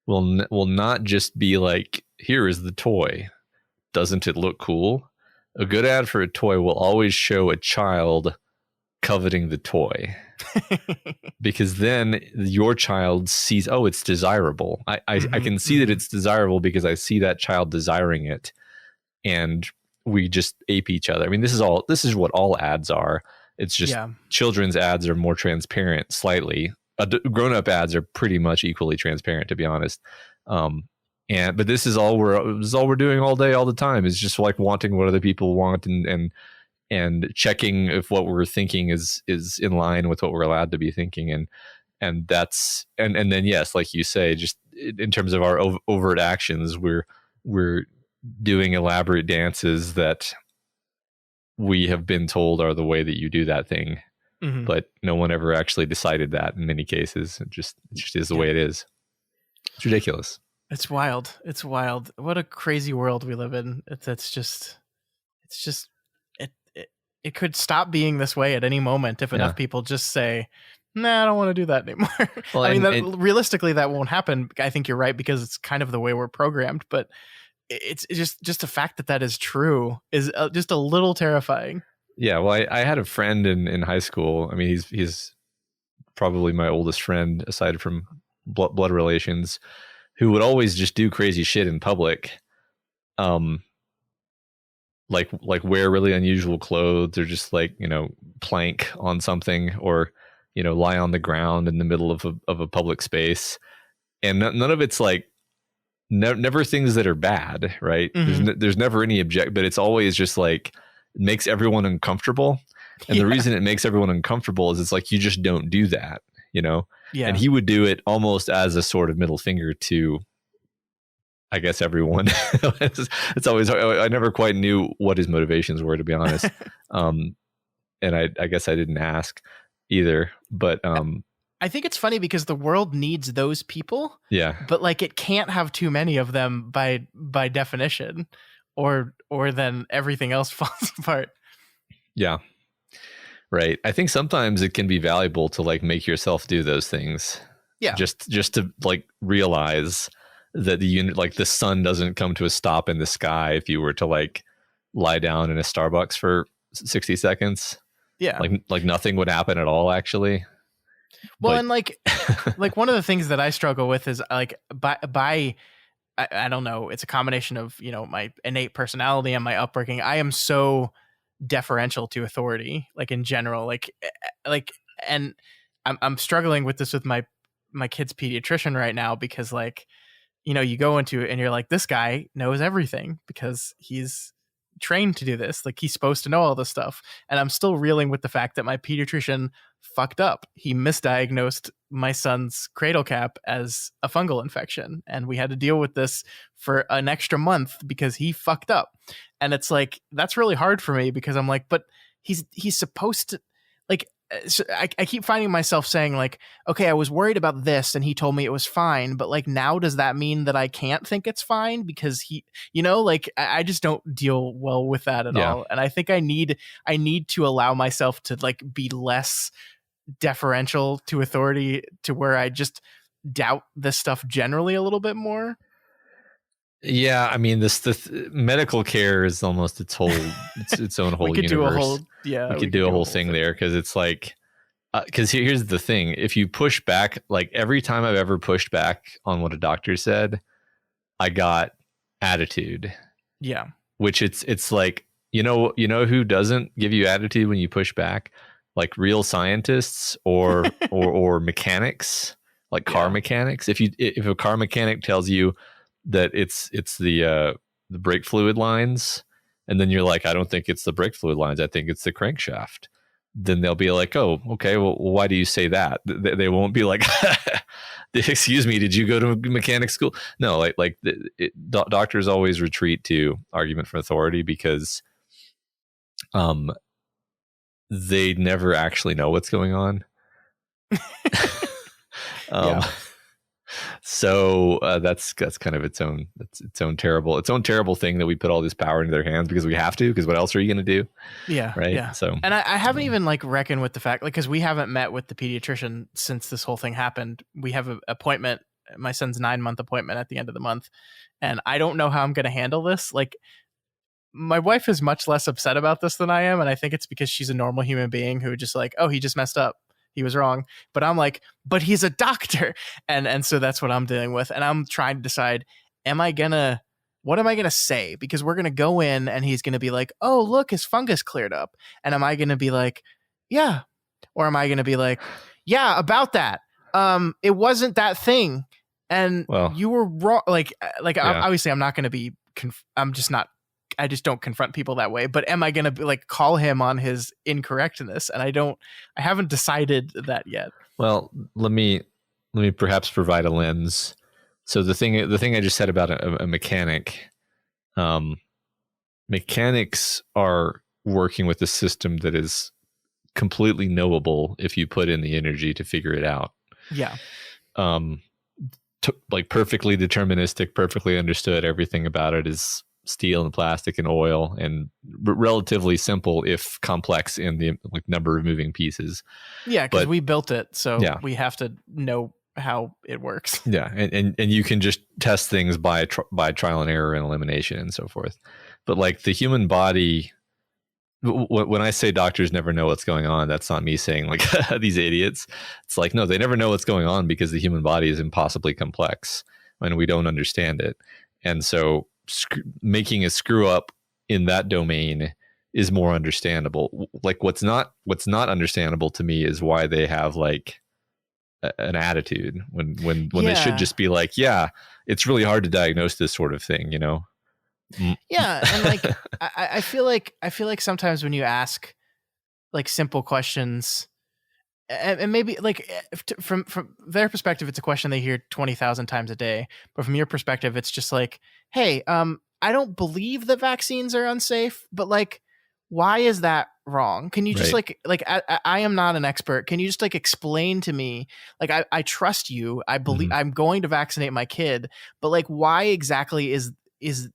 will not just be like, here is the toy. Doesn't it look cool? A good ad for a toy will always show a child coveting the toy, because then your child sees, oh, it's desirable. I can see that it's desirable because I see that child desiring it, and we just ape each other. I mean, this is what all ads are. It's just children's ads are more transparent slightly. Grown-up ads are pretty much equally transparent, to be honest. But this is all we're doing all day, all the time, is just like wanting what other people want, and checking if what we're thinking is in line with what we're allowed to be thinking. And that's, and then, yes, like you say, just in terms of our overt actions, we're doing elaborate dances that we have been told are the way that you do that thing. But no one ever actually decided that in many cases. It just is the way it is. It's ridiculous. It's wild. What a crazy world we live in. It could stop being this way at any moment if enough people just say, nah, I don't want to do that anymore. Well, I mean, realistically, that won't happen. I think you're right, because it's kind of the way we're programmed, but it's just the fact that is true is just a little terrifying. Yeah, well, I had a friend in high school. I mean, he's probably my oldest friend aside from blood relations, who would always just do crazy shit in public, like wear really unusual clothes, or just like, plank on something, or lie on the ground in the middle of a public space, and none of it's like never things that are bad, right? There's never any but it's always just like, it makes everyone uncomfortable. And the reason it makes everyone uncomfortable is it's like, you just don't do that, And he would do it almost as a sort of middle finger to, I guess, everyone. It's always hard. I never quite knew what his motivations were, to be honest. And I guess I didn't ask either, but I think it's funny because the world needs those people. Yeah. But like, it can't have too many of them by definition, or then everything else falls apart. Yeah. Right. I think sometimes it can be valuable to like make yourself do those things. Yeah. Just to like realize that the sun doesn't come to a stop in the sky if you were to like lie down in a Starbucks for 60 seconds. Yeah. Like nothing would happen at all, actually. Well, and like one of the things that I struggle with is like I don't know, it's a combination of, my innate personality and my upbringing. I am so deferential to authority, like in general, and I'm struggling with this with my kid's pediatrician right now, because like, you go into it and you're like, this guy knows everything because he's trained to do this. Like, he's supposed to know all this stuff. And I'm still reeling with the fact that my pediatrician fucked up. He misdiagnosed my son's cradle cap as a fungal infection. And we had to deal with this for an extra month because he fucked up. And it's like, that's really hard for me because I'm like, but he's supposed to, like, so I keep finding myself saying like, okay, I was worried about this and he told me it was fine, but like, now does that mean that I can't think it's fine because he, like, I just don't deal well with that at all. And I think I need to allow myself to like be less deferential to authority, to where I just doubt this stuff generally a little bit more. Yeah, I mean, the medical care is almost its own whole we could universe. We could do a whole thing there, because it's like, because here's the thing: if you push back, like every time I've ever pushed back on what a doctor said, I got attitude. Yeah, which it's like, you know who doesn't give you attitude when you push back? Like real scientists or mechanics, like car mechanics. If a car mechanic tells you that it's the brake fluid lines, and then you're like, I don't think it's the brake fluid lines, I think it's the crankshaft, then they'll be like, oh, okay, well, why do you say that? They won't be like, excuse me, did you go to mechanic school? No, doctors always retreat to argument from authority because they never actually know what's going on. So that's kind of its own terrible thing that we put all this power into their hands because we have to, because what else are you going to do? Yeah. Right. Yeah. So, and I haven't even like reckoned with the fact, like, because we haven't met with the pediatrician since this whole thing happened. We have an appointment, my son's 9-month appointment at the end of the month. And I don't know how I'm going to handle this. Like, my wife is much less upset about this than I am. And I think it's because she's a normal human being who just like, oh, he just messed up. He was wrong. But I'm like, but he's a doctor. And so that's what I'm dealing with. And I'm trying to decide, what am I going to say? Because we're going to go in and he's going to be like, oh, look, his fungus cleared up. And am I going to be like, yeah. Or am I going to be like, yeah, about that. It wasn't that thing. And you were wrong. Like obviously I'm not going to be, I just don't confront people that way. But am I going to be like call him on his incorrectness? And I haven't decided that yet. Well, let me perhaps provide a lens. So the thing I just said about a mechanic, mechanics are working with a system that is completely knowable if you put in the energy to figure it out. Yeah. Like perfectly deterministic, perfectly understood. Everything about it is steel and plastic and oil, and relatively simple if complex in the like number of moving pieces. Yeah, because we built it, so we have to know how it works. Yeah, and you can just test things by trial and error and elimination and so forth. But like the human body, when I say doctors never know what's going on, that's not me saying like these idiots. It's like, no, they never know what's going on because the human body is impossibly complex and we don't understand it. And so making a screw up in that domain is more understandable. Like what's not understandable to me is why they have like an attitude when they should just be like, yeah, it's really hard to diagnose this sort of thing, Yeah, and like I feel like sometimes when you ask like simple questions, and maybe like from their perspective, it's a question they hear 20,000 times a day. But from your perspective, it's just like, hey, I don't believe that vaccines are unsafe, but like, why is that wrong? Can you just like I am not an expert. Can you just like explain to me? Like I trust you. I believe I'm going to vaccinate my kid, but like, why exactly is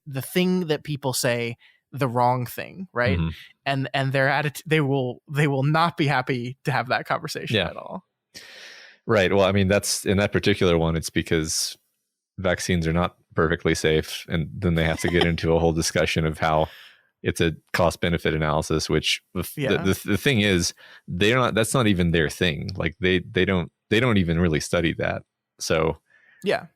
the thing that people say the wrong thing, right? And their attitude, they will not be happy to have that conversation at all. Right. Well, I mean, that's in that particular one, it's because vaccines are not perfectly safe, and then they have to get into a whole discussion of how it's a cost benefit analysis, which the thing is, that's not even their thing. Like they don't even really study that. So yeah.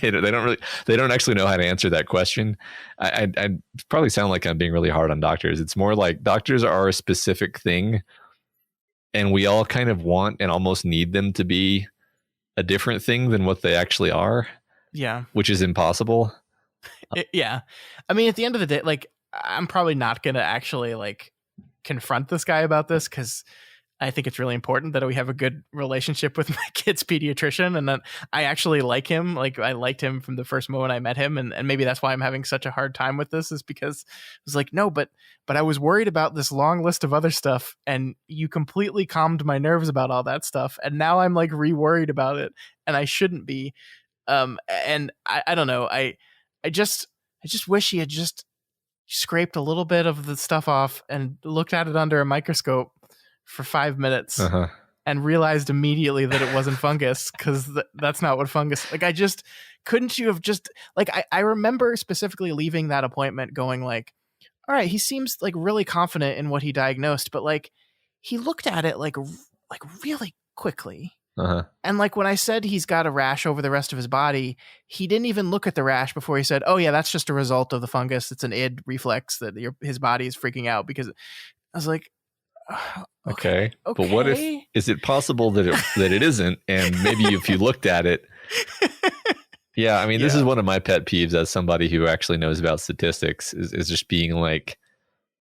they don't actually know how to answer that question. I probably sound like I'm being really hard on doctors. It's more like doctors are a specific thing, and we all kind of want and almost need them to be a different thing than what they actually are. Yeah, which is impossible. Yeah, I mean, at the end of the day, like I'm probably not going to actually like confront this guy about this, because I think it's really important that we have a good relationship with my kid's pediatrician, and that I actually like him. Like, I liked him from the first moment I met him, and maybe that's why I'm having such a hard time with this, is because I was like, no, but I was worried about this long list of other stuff, and you completely calmed my nerves about all that stuff, and now I'm like re-worried about it, and I shouldn't be. And I don't know. I just wish he had just scraped a little bit of the stuff off and looked at it under a microscope for 5 minutes and realized immediately that it wasn't fungus, because that's not what fungus, like, couldn't you have just, like, I remember specifically leaving that appointment going like, all right, he seems like really confident in what he diagnosed, but like he looked at it like really quickly. And like when I said he's got a rash over the rest of his body, he didn't even look at the rash before he said, oh yeah, that's just a result of the fungus. It's an id reflex that his body is freaking out. Because I was like, okay. But what if, is it possible that it isn't? And maybe if you looked at it, yeah, I mean, this is one of my pet peeves as somebody who actually knows about statistics, is just being like,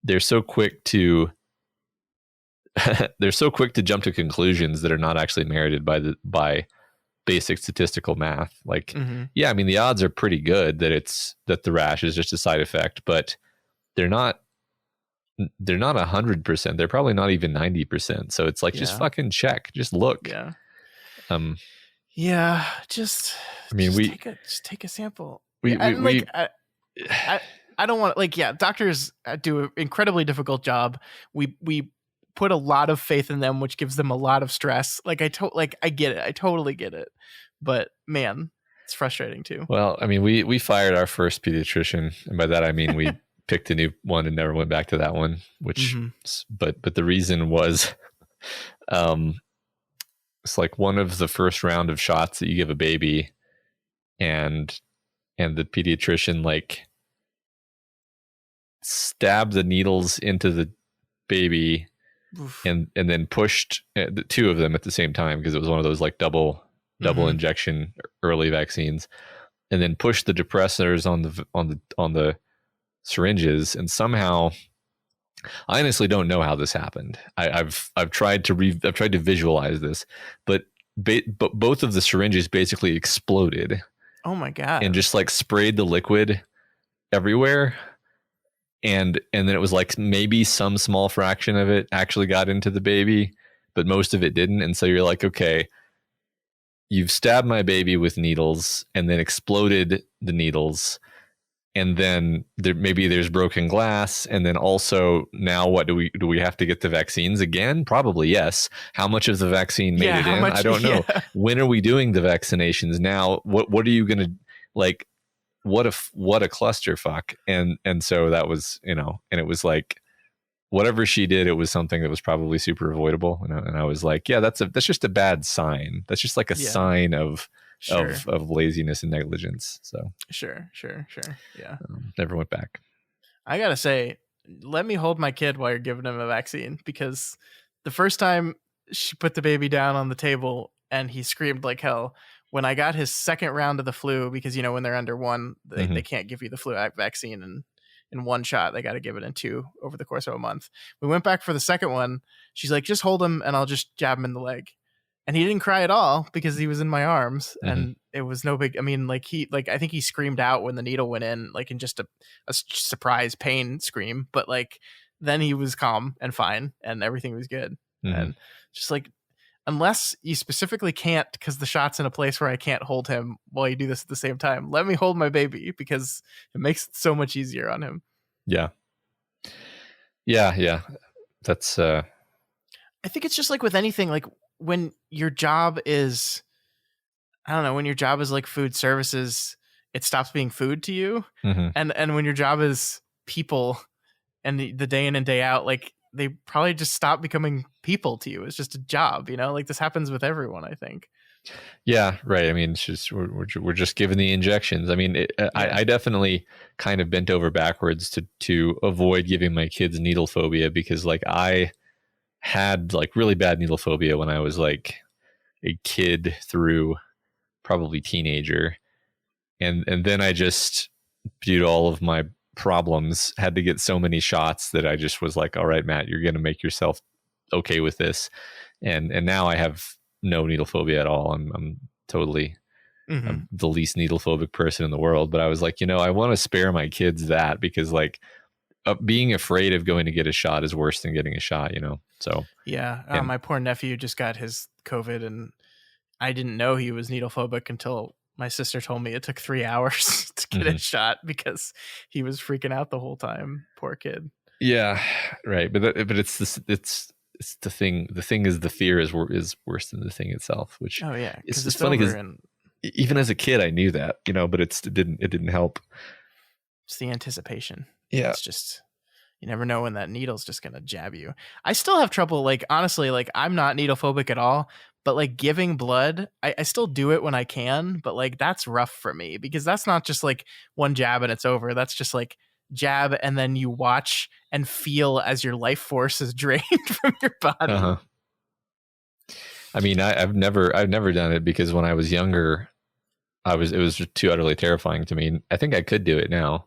they're so quick to jump to conclusions that are not actually merited by basic statistical math. Like, yeah, I mean, the odds are pretty good that the rash is just a side effect, but they're not 100%. They're probably not even 90%. So it's like, just fucking check, just look. Yeah. Just take a sample. I don't want, like, doctors do an incredibly difficult job. We put a lot of faith in them, which gives them a lot of stress. Like, I get it. I totally get it. But man, it's frustrating too. Well, I mean, we fired our first pediatrician, and by that I mean we picked a new one and never went back to that one, which but the reason was it's like one of the first round of shots that you give a baby, and the pediatrician like stabbed the needles into the baby. Oof. and then pushed the two of them at the same time, because it was one of those like double injection early vaccines, and then pushed the depressors on the syringes, and somehow, I honestly don't know how this happened. I've tried to visualize this, but both of the syringes basically exploded. Oh my god! And just like sprayed the liquid everywhere. And then it was like maybe some small fraction of it actually got into the baby, but most of it didn't. And so you're like, okay, you've stabbed my baby with needles and then exploded the needles. And then maybe there's broken glass. And then also now what do we have to get the vaccines again? Probably yes. How much of the vaccine made it in? I don't know. When are we doing the vaccinations now? What are you going to, like, what a clusterfuck. And so that was, and it was like, whatever she did, it was something that was probably super avoidable. And I was like, yeah, that's just a bad sign. That's just like a sign of laziness and negligence. So sure. Yeah. Never went back. I gotta say, let me hold my kid while you're giving him a vaccine, because the first time she put the baby down on the table and he screamed like hell, when I got his second round of the flu, because, when they're under one, they can't give you the flu vaccine in one shot. They got to give it in two over the course of a month. We went back for the second one. She's like, just hold him and I'll just jab him in the leg. And he didn't cry at all because he was in my arms, and it was no big, I mean, I think he screamed out when the needle went in, like in just a surprise pain scream, but like then he was calm and fine and everything was good. And just like, unless you specifically can't, because the shot's in a place where I can't hold him while you do this at the same time, let me hold my baby, because it makes it so much easier on him. Yeah. That's I think it's just like with anything, like when your job is, I don't know, when your job is like food services, it stops being food to you. And when your job is people and the day in and day out, like they probably just stop becoming people to you. It's just a job, like this happens with everyone, I think. Yeah, right. I mean, it's just we're just given the injections. I mean, I definitely kind of bent over backwards to avoid giving my kids needle phobia, because like I had like really bad needle phobia when I was like a kid through probably teenager, and then I just, due to all of my problems, had to get so many shots that I just was like, all right, Matt, you're going to make yourself okay with this. And now I have no needle phobia at all. I'm totally I'm the least needle phobic person in the world. But I was like, I want to spare my kids that, because like being afraid of going to get a shot is worse than getting a shot, So yeah, my poor nephew just got his COVID, and I didn't know he was needle phobic until my sister told me it took 3 hours to get a shot because he was freaking out the whole time. Poor kid. Yeah, right. But it's the thing. The thing is, the fear is worse than the thing itself. Which it's funny because even as a kid I knew that, but it didn't help. It's the anticipation. Yeah, it's just, you never know when that needle's just gonna jab you. I still have trouble. Like, honestly, like, I'm not needle phobic at all. But like giving blood, I still do it when I can, but like that's rough for me because that's not just like one jab and it's over. That's just like jab and then you watch and feel as your life force is drained from your body. I mean, I've never done it because when I was younger, it was just too utterly terrifying to me. I think I could do it now.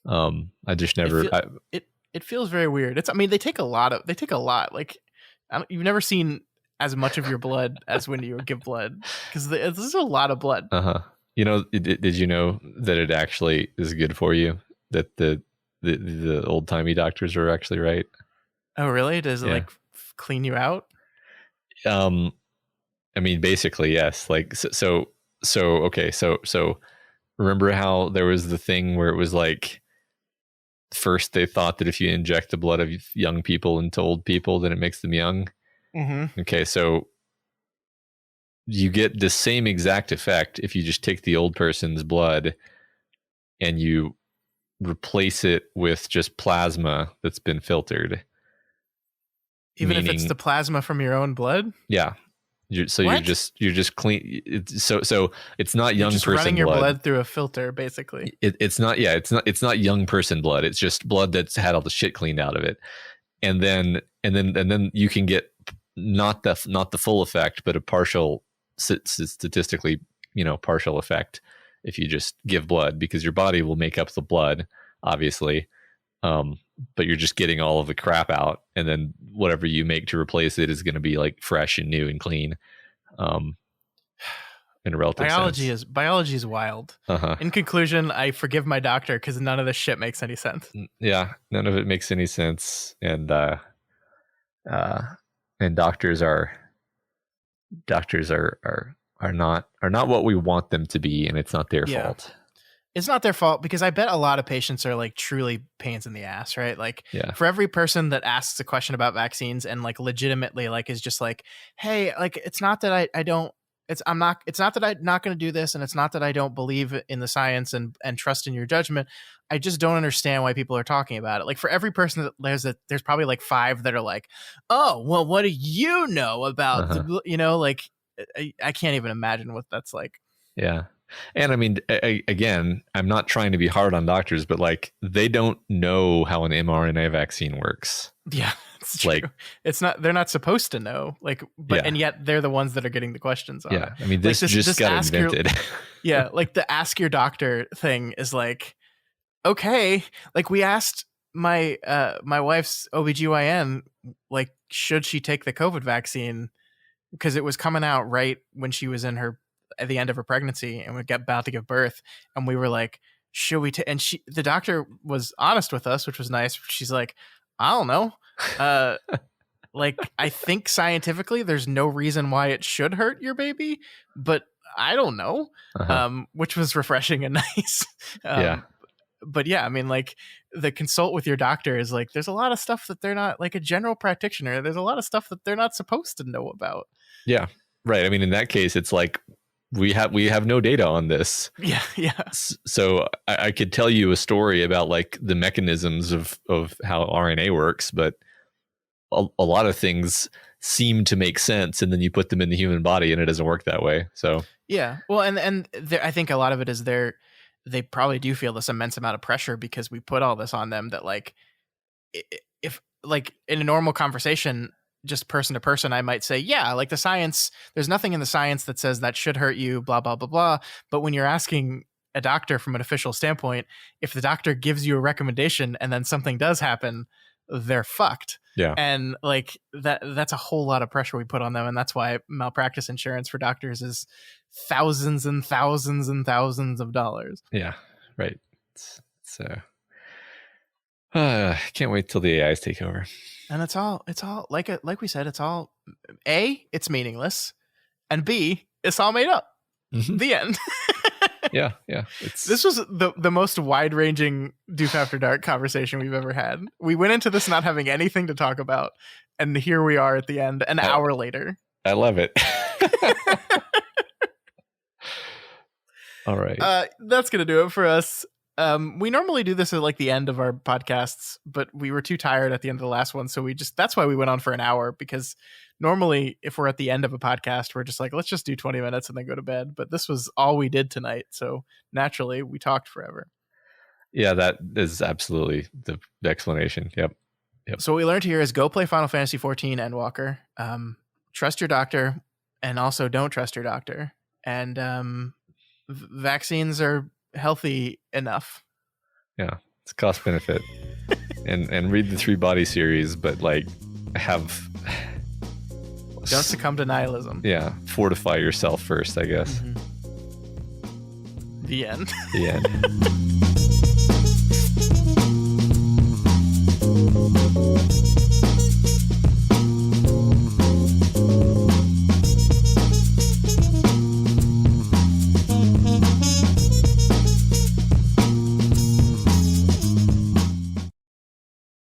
I just never. It feels very weird. They take a lot. Like, you've never seen as much of your blood as when you give blood, because this is a lot of blood. Did you know that it actually is good for you, that the old timey doctors are actually right? Oh really? Does it like clean you out? I mean, basically yes. Like so remember how there was the thing where it was like, first they thought that if you inject the blood of young people into old people, then it makes them young. Okay, so you get the same exact effect if you just take the old person's blood and you replace it with just plasma that's been filtered. Even if it's the plasma from your own blood? Yeah. You're just clean. So it's not young person running your blood. Blood through a filter, basically. It's not young person blood. It's just blood that's had all the shit cleaned out of it, and then you can get not the full effect, but a partial, statistically, partial effect if you just give blood, because your body will make up the blood, obviously, but you're just getting all of the crap out, and then whatever you make to replace it is going to be like fresh and new and clean. In a relative sense. Biology is wild. In conclusion, I forgive my doctor because none of this shit makes any sense. Yeah, none of it makes any sense, and doctors are not what we want them to be, and it's not their fault. It's not their fault, because I bet a lot of patients are like truly pains in the ass, right? Like, for every person that asks a question about vaccines and like legitimately like is just like, hey, like, it's not that it's not that I'm not going to do this, and it's not that I don't believe in the science and trust in your judgment. I just don't understand why people are talking about it. Like, for every person that there's probably like 5 that are like, oh, well, what do you know about like, I can't even imagine what that's like. Yeah. And I mean, again, I'm not trying to be hard on doctors, but like, they don't know how an mRNA vaccine works. Yeah, it's true. Like, they're not supposed to know. Like, and yet they're the ones that are getting the questions on it. I mean, this just got invented. Like the ask your doctor thing is like, okay, like we asked my wife's OBGYN, like, should she take the COVID vaccine? Because it was coming out right when she was at the end of her pregnancy and we got about to give birth, and we were like, should we and the doctor was honest with us, which was nice. She's like, I don't know, like, I think scientifically there's no reason why it should hurt your baby, but I don't know. Which was refreshing and nice. But yeah, I mean, like, the consult with your doctor is like, there's a lot of stuff that they're not, like a general practitioner, there's a lot of stuff that they're not supposed to know about. Yeah, right. I mean, in that case, it's like, we have no data on this. Yeah. So I could tell you a story about like the mechanisms of how RNA works, but a lot of things seem to make sense, and then you put them in the human body and it doesn't work that way. So yeah, well, and I think a lot of it is they probably do feel this immense amount of pressure because we put all this on them, that like, if like in a normal conversation, just person to person, I might say, yeah, like the science, there's nothing in the science that says that should hurt you, blah, blah, blah, blah. But when you're asking a doctor from an official standpoint, if the doctor gives you a recommendation and then something does happen, they're fucked. Yeah. And like that's a whole lot of pressure we put on them. And that's why malpractice insurance for doctors is thousands and thousands and thousands of dollars. Yeah. Right. So can't wait till the AIs take over. And it's all like we said, it's all A, it's meaningless, and B, it's all made up. Mm-hmm. The end. Yeah. This was the most wide-ranging Doof After Dark conversation we've ever had. We went into this not having anything to talk about, and here we are at the end, an hour later. I love it. All right. That's gonna do it for us. We normally do this at like the end of our podcasts, but we were too tired at the end of the last one, so that's why we went on for an hour, because normally if we're at the end of a podcast, we're just like, let's just do 20 minutes and then go to bed. But this was all we did tonight, so naturally we talked forever. Yeah, that is absolutely the explanation. Yep. So what we learned here is go play Final Fantasy 14, Endwalker. Trust your doctor, and also don't trust your doctor. And vaccines are healthy enough. Yeah, it's cost benefit. and read the 3 Body series, but like don't succumb to nihilism. Yeah, fortify yourself first, I guess. Mm-hmm. The end. The end.